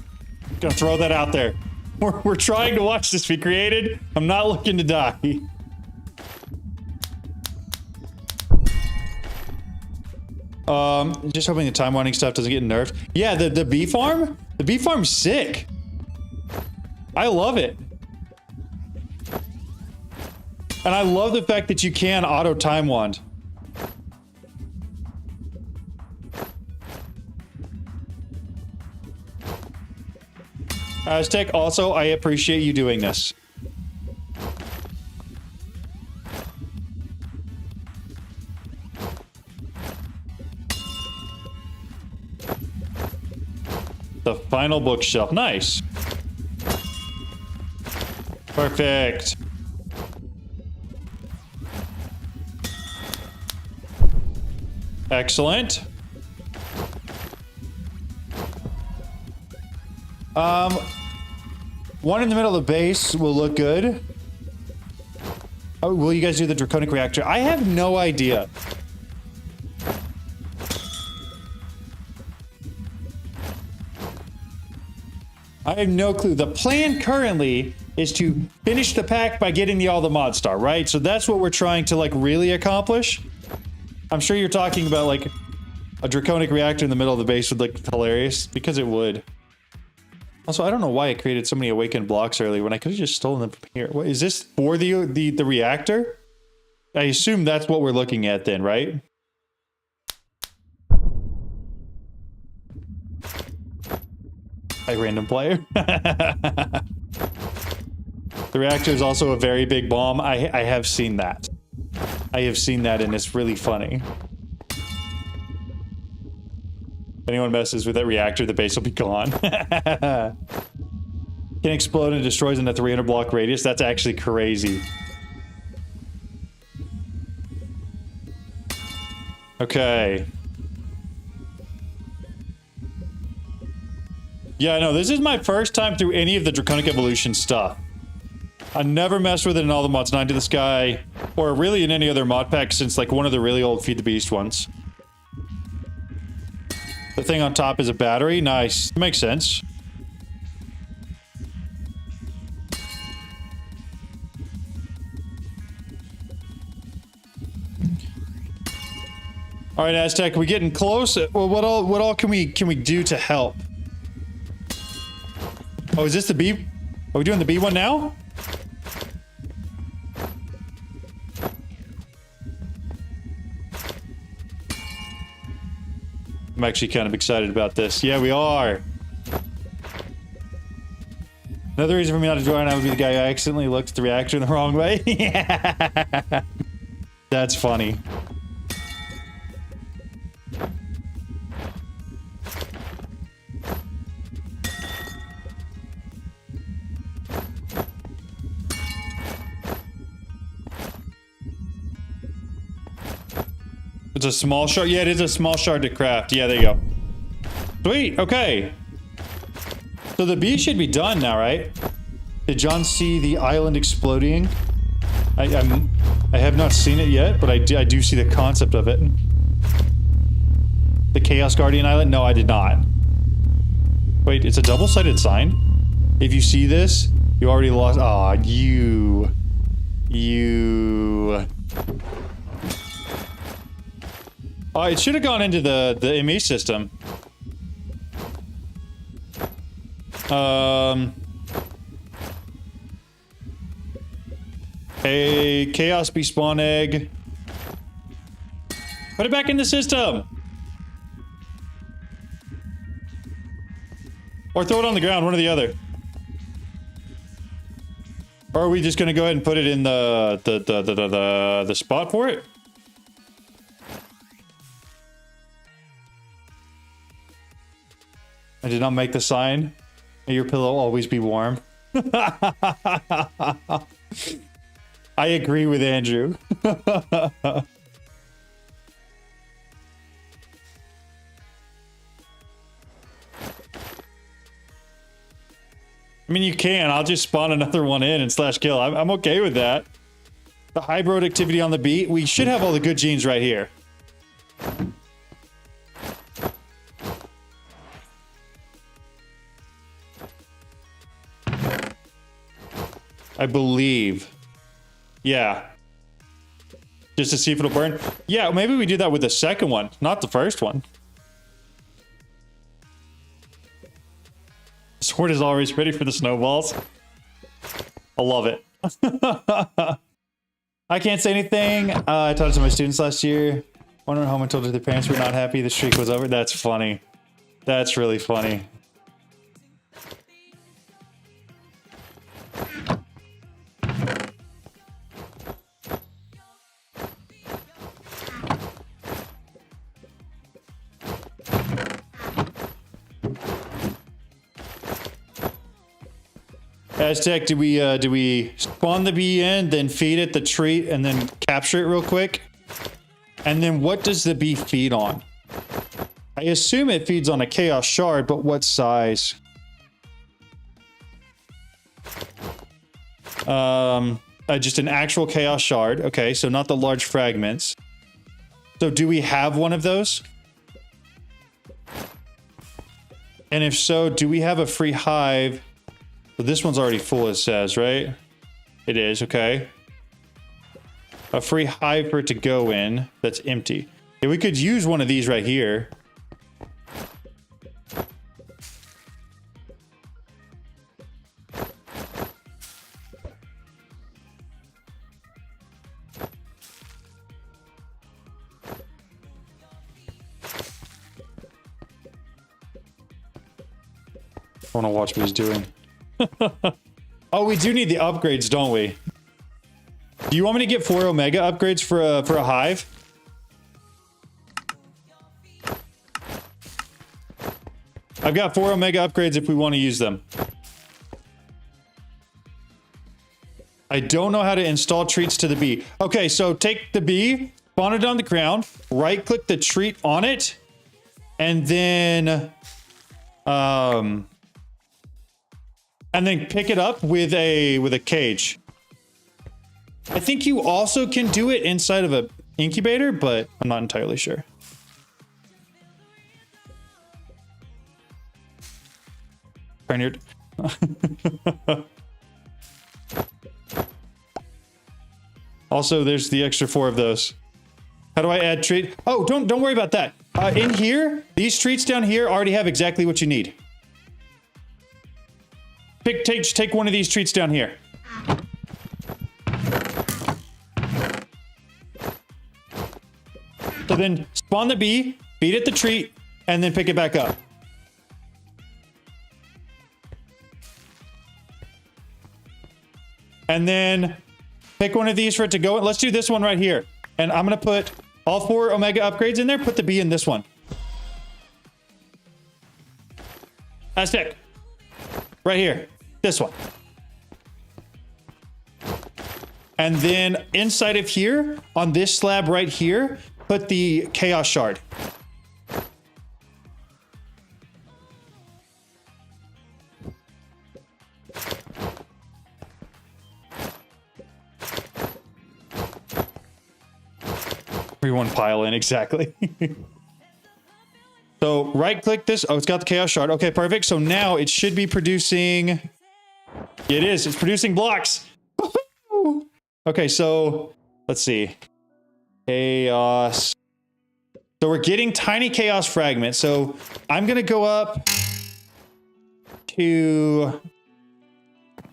Gonna throw that out there. We're trying to watch this be created. I'm not looking to die. Just hoping the time winding stuff doesn't get nerfed. Yeah, the bee farm? The bee farm's sick. I love it. And I love the fact that you can auto time wand. Aztec, also, I appreciate you doing this. The final bookshelf. Nice. Perfect. Excellent. One in the middle of the base will look good. Oh, will you guys do the draconic reactor? I have no idea. I have no clue. The plan currently is to finish the pack by getting all the mod star, right? So that's what we're trying to like really accomplish. I'm sure you're talking about like a draconic reactor in the middle of the base would look hilarious, because it would. Also, I don't know why I created so many awakened blocks earlier when I could have just stolen them from here. What is this for the reactor? I assume that's what we're looking at then, right? Hi, random player. The reactor is also a very big bomb. I have seen that. I have seen that, and it's really funny. If anyone messes with that reactor, the base will be gone. Can explode and destroys in a 300 block radius. That's actually crazy. Okay. Yeah, no, this is my first time through any of the Draconic Evolution stuff. I never messed with it in all the mods 9 to the Sky, or really in any other mod pack since like one of the really old Feed the Beast ones. The thing on top is a battery. Nice. Makes sense. All right, Aztec, we getting close? Well, what all can we do to help? Oh, is this the B? Are we doing the B one now? I'm actually kind of excited about this. Yeah, we are. Another reason for me not to join, I would be the guy who accidentally looked at the reactor in the wrong way. Yeah. That's funny. It's a small shard. Yeah, it is a small shard to craft. Yeah, there you go. Sweet. Okay. So the bee should be done now, right? Did John see the island exploding? I have not seen it yet, but I do see the concept of it. The Chaos Guardian Island? No, I did not. Wait, it's a double-sided sign? If you see this, you already lost. Aw, you. Oh, it should have gone into the ME system. A Chaos Bee spawn egg. Put it back in the system! Or throw it on the ground, one or the other. Or are we just gonna go ahead and put it in the spot for it? I did not make the sign. May your pillow always be warm. I agree with Andrew. I mean, you can. I'll just spawn another one in and slash kill. I'm okay with that. The hybrid activity on the beat. We should have all the good genes right here. I believe. Yeah. Just to see if it'll burn. Yeah, maybe we do that with the second one, not the first one. Sword is always ready for the snowballs. I love it. I can't say anything. I taught it to my students last year. One went home and told their parents were not happy the streak was over. That's funny. That's really funny. Aztec, do we spawn the bee in, then feed it the treat, and then capture it real quick? And then what does the bee feed on? I assume it feeds on a chaos shard, but what size? Just an actual chaos shard. Okay, so not the large fragments. So do we have one of those? And if so, do we have a free hive? So this one's already full, it says, right? It is, okay. A free hive for it to go in that's empty. Yeah, we could use one of these right here. I want to watch what he's doing. Oh, we do need the upgrades, don't we? Do you want me to get 4 Omega upgrades for a hive? I've got 4 Omega upgrades if we want to use them. I don't know how to install treats to the bee. Okay, so take the bee, spawn it on the ground, right-click the treat on it, and then pick it up with a cage. I think you also can do it inside of an incubator, but I'm not entirely sure. Pioneered. Also, there's the extra 4 of those. How do I add treat? Oh, don't worry about that. In here, these treats down here already have exactly what you need. Take one of these treats down here. So then spawn the bee, feed it the treat, and then pick it back up. And then pick one of these for it to go in. Let's do this one right here. And I'm going to put all 4 Omega upgrades in there. Put the bee in this one. Aztec. Right here. This one. And then inside of here, on this slab right here, put the chaos shard. Everyone pile in, exactly. So right click this. Oh, it's got the chaos shard. Okay, perfect. So now it should be producing. It is. It's producing blocks. Okay, so let's see. Chaos. So we're getting tiny chaos fragments. So I'm going to go up to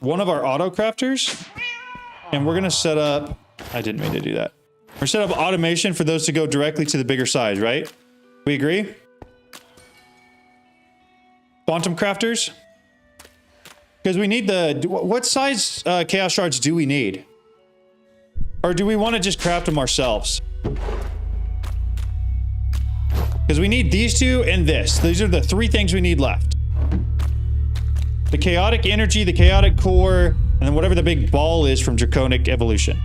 one of our auto crafters and we're going to set up. I didn't mean to do that. We're set up automation for those to go directly to the bigger size, right? We agree? Quantum crafters? Because we need the... What size chaos shards do we need? Or do we want to just craft them ourselves? Because we need these 2 and this. These are the 3 things we need left. The chaotic energy, the chaotic core, and then whatever the big ball is from Draconic Evolution.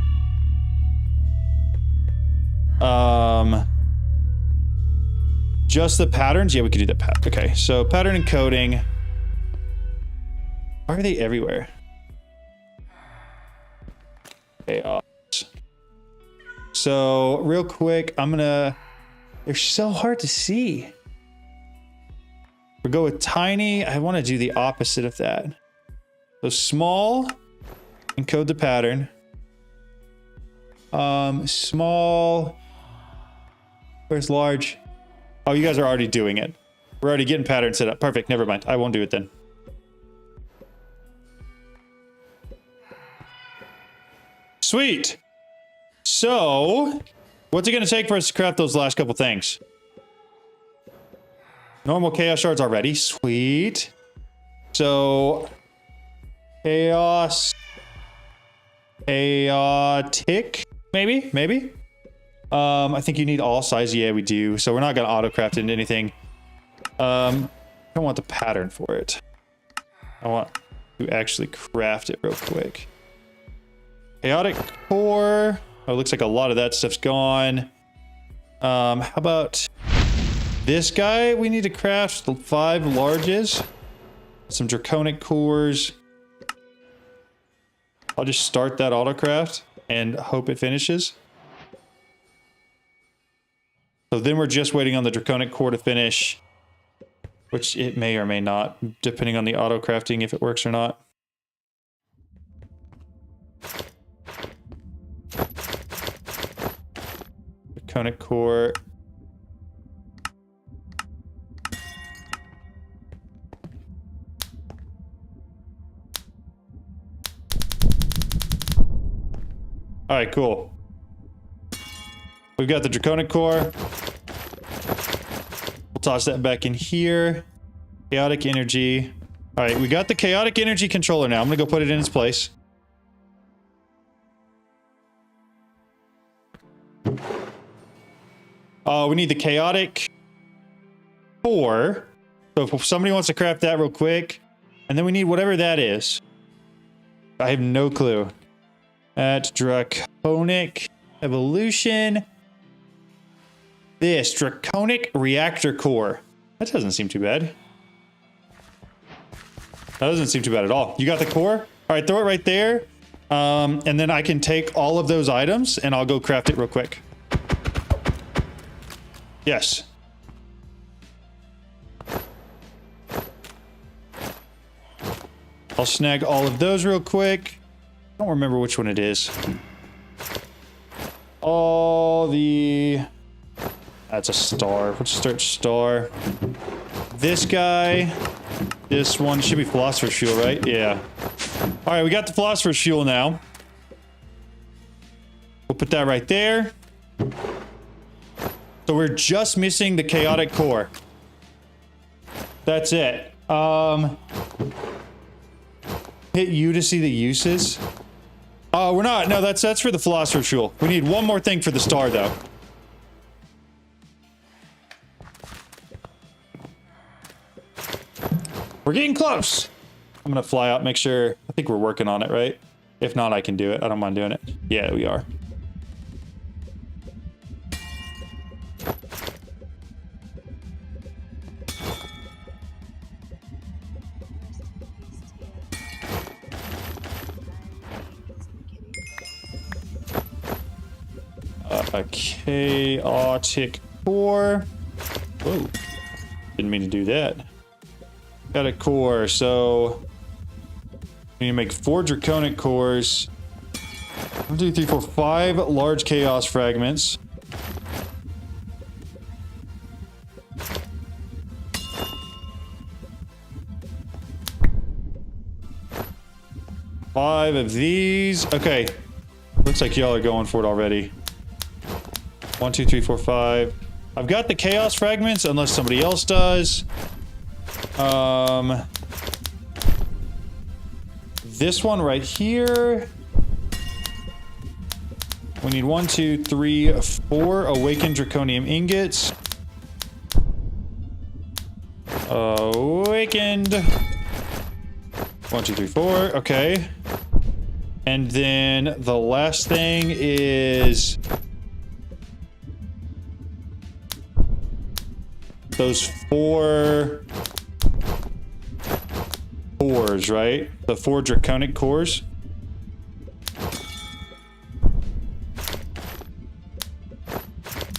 Just the patterns? Yeah, we could do that pattern. Okay, so pattern encoding. Why are they everywhere? Chaos. So real quick, they're so hard to see. We'll go with tiny. I want to do the opposite of that. So small, encode the pattern. Small. Where's large? Oh, you guys are already doing it. We're already getting pattern set up. Perfect. Never mind. I won't do it then. Sweet. So, what's it going to take for us to craft those last couple things? Normal chaos shards already. Sweet. So, chaos. Chaotic. Maybe. I think you need all size. Yeah, we do. So we're not going to auto craft into anything. I don't want the pattern for it. I want to actually craft it real quick. Chaotic core. Oh, it looks like a lot of that stuff's gone. How about this guy? We need to craft 5 larges. Some draconic cores. I'll just start that autocraft and hope it finishes. So then we're just waiting on the draconic core to finish, which it may or may not, depending on the auto crafting, if it works or not. Draconic core. All right, cool. We've got the draconic core. We'll toss that back in here. Chaotic energy. All right, we got the chaotic energy controller now. I'm gonna go put it in its place. We need the chaotic core. So if somebody wants to craft that real quick, and then we need whatever that is. I have no clue. At draconic evolution. This draconic reactor core. That doesn't seem too bad. That doesn't seem too bad at all. You got the core? All right, throw it right there. And then I can take all of those items and I'll go craft it real quick. Yes. I'll snag all of those real quick. I don't remember which one it is. All the... That's a star. Let's start star. This guy. This one should be philosopher's fuel, right? Yeah. All right, we got the philosopher's fuel now. We'll put that right there. So we're just missing the chaotic core. That's it. Hit U to see the uses. We're not. No, that's for the philosopher's fuel. We need one more thing for the star, though. We're getting close. I'm gonna fly out, make sure. I think we're working on it, right? If not, I can do it. I don't mind doing it. Yeah, we are. A chaotic core. Whoa. Didn't mean to do that. Got a core, so we need to make 4 draconic cores. 1, 2, 3, 4, 5 large chaos fragments. Five of these. Okay. Looks like y'all are going for it already. 1, 2, 3, 4, 5. I've got the chaos fragments unless somebody else does. This one right here. We need 1, 2, 3, 4 awakened draconium ingots. Awakened. 1, 2, 3, 4. Okay. And then the last thing is those 4 cores, right? The 4 draconic cores.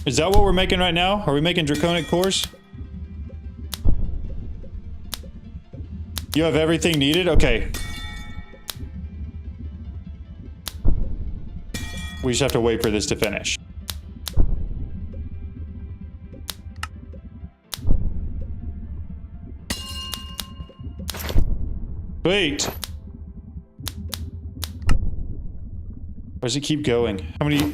Is that what we're making right now? Are we making draconic cores? You have everything needed? Okay. We just have to wait for this to finish. Wait. Where does it keep going? How many...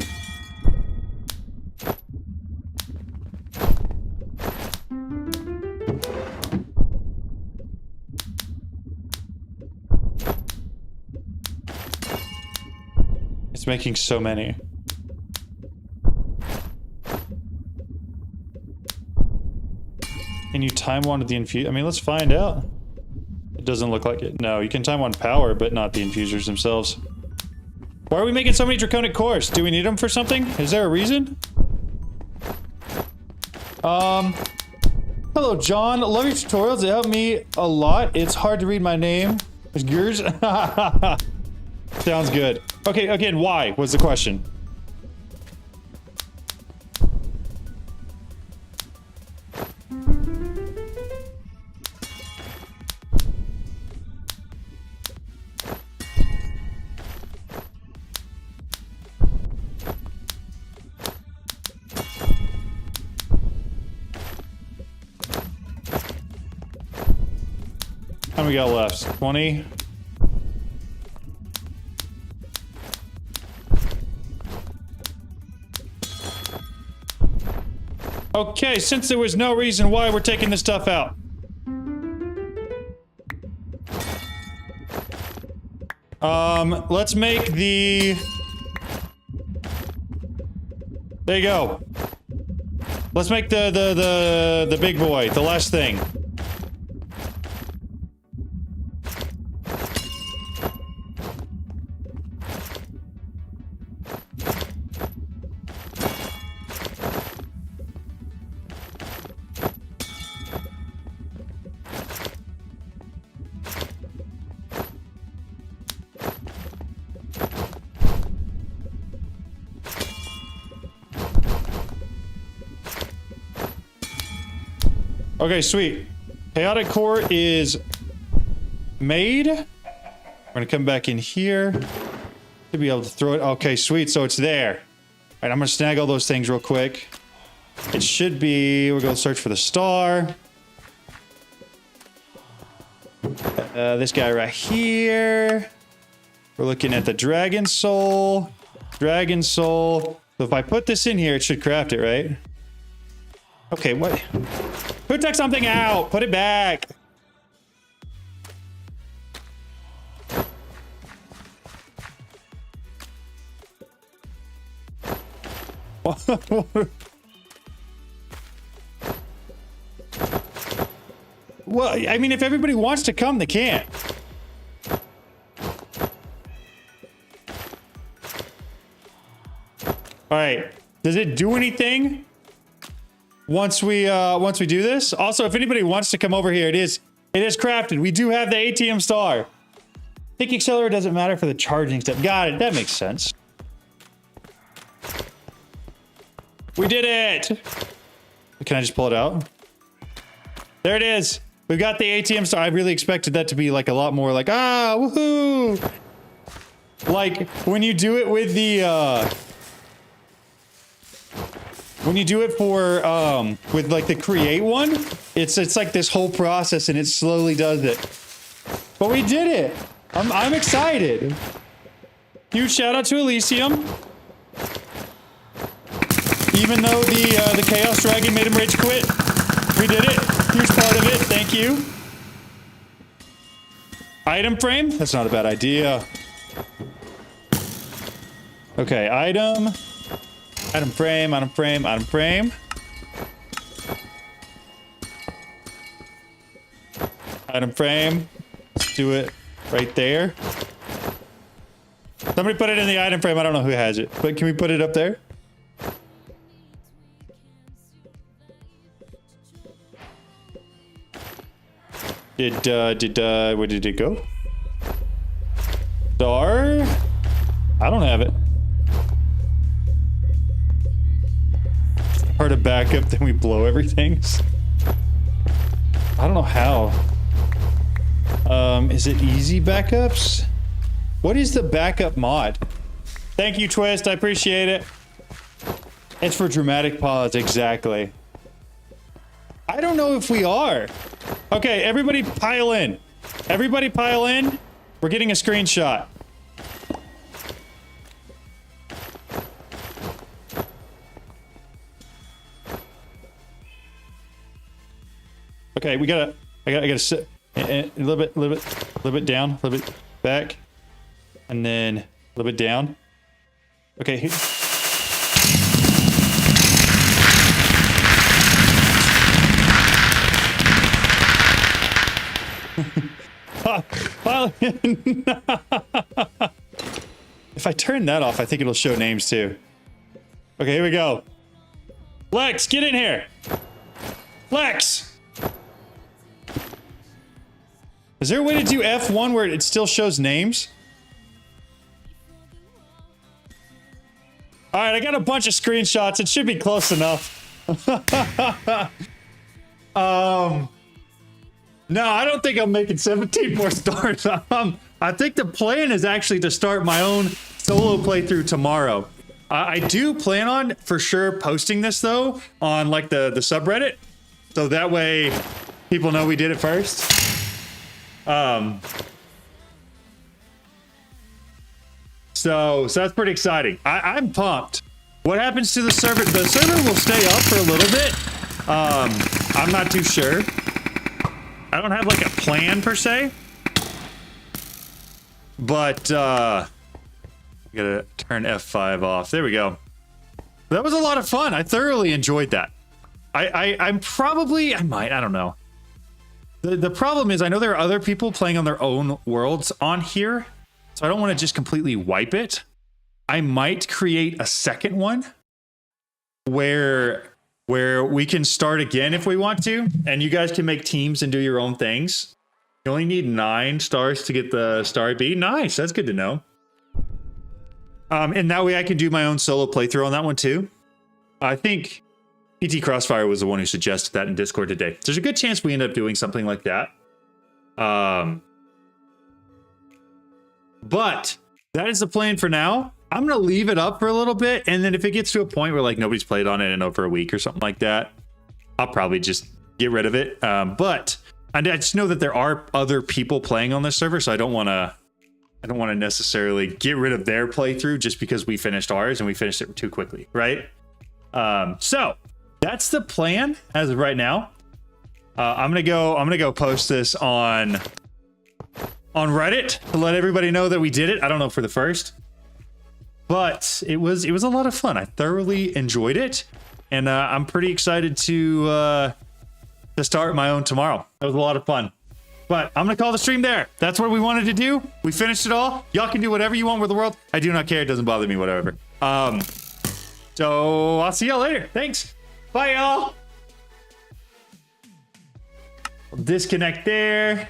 It's making so many. Can you time one of the infuse? I mean, let's find out. It doesn't look like it. No, you can time on power, but not the infusers themselves. Why are we making so many draconic cores? Do we need them for something? Is there a reason? Hello, John. Love your tutorials. They help me a lot. It's hard to read my name. It's yours. Sounds good. Okay, again, why was the question? How many we got left? 20? Okay, since there was no reason why we're taking this stuff out. Let's make the... There you go. Let's make the big boy, the last thing. Okay, sweet. Chaotic core is made. We're gonna come back in here to be able to throw it. Okay, sweet. So it's there. All right, I'm gonna snag all those things real quick. It should be. We'll go search for the star. This guy right here. We're looking at the dragon soul. Dragon soul. So if I put this in here, it should craft it, right? Okay, what? Who took something out? Put it back. Well, I mean, if everybody wants to come, they can. All right. Does it do anything once we do this? Also, if anybody wants to come over here, it is crafted. We do have the ATM star. Think accelerator doesn't matter for the charging step. Got it. That makes sense. We did it. Can I just pull it out? There it is. We've got the ATM star. I really expected that to be like a lot more like, ah, woohoo. Like when you do it with the, when you do it for, with like the create one, it's like this whole process and it slowly does it. But we did it. I'm excited. Huge shout out to Elysium. Even though the Chaos Dragon made him rage quit, we did it. Huge part of it. Thank you. Item frame? That's not a bad idea. Okay, item. Item frame, item frame, item frame. Item frame. Let's do it right there. Somebody put it in the item frame. I don't know who has it, but can we put it up there? Where did it go? Star? I don't have it. Hard to back up, then we blow everything. I don't know how. Is it easy backups? What is the backup mod? Thank you, Twist. I appreciate it. It's for dramatic pause, exactly. I don't know if we are. Okay, everybody pile in. Everybody pile in. We're getting a screenshot. Okay, I gotta sit a little bit down, a little bit back, and then a little bit down. Okay. If I turn that off, I think it'll show names too. Okay, here we go. Lex, get in here. Lex. Is there a way to do F1 where it still shows names? All right, I got a bunch of screenshots. It should be close enough. No, I don't think I'm making 17 more stars. I think the plan is actually to start my own solo playthrough tomorrow. I do plan on for sure posting this though on like the subreddit, so that way people know we did it first. So that's pretty exciting. I'm pumped. What happens to the server? The server will stay up for a little bit. I'm not too sure. I don't have like a plan per se, but I gotta turn F5 off. There we go. That was a lot of fun. I thoroughly enjoyed that. I don't know. The problem is I know there are other people playing on their own worlds on here, so I don't want to just completely wipe it. I might create a second one where we can start again if we want to, and you guys can make teams and do your own things. You only need 9 stars to get the Star B. Nice, that's good to know. And that way I can do my own solo playthrough on that one too. I think PT Crossfire was the one who suggested that in Discord today. There's a good chance we end up doing something like that. But that is the plan for now. I'm going to leave it up for a little bit, and then if it gets to a point where like nobody's played on it in over a week or something like that, I'll probably just get rid of it. But I just know that there are other people playing on this server, so I don't want to necessarily get rid of their playthrough just because we finished ours and we finished it too quickly, right? So that's the plan as of right now. I'm gonna go post this on Reddit to let everybody know that we did it. I don't know for the first, but it was a lot of fun. I thoroughly enjoyed it, and I'm pretty excited to start my own tomorrow. That was a lot of fun. But I'm gonna call the stream there. That's what we wanted to do. We finished it all. Y'all can do whatever you want with the world. I do not care. It doesn't bother me. Whatever. So I'll see y'all later. Thanks. Bye, y'all. Disconnect there.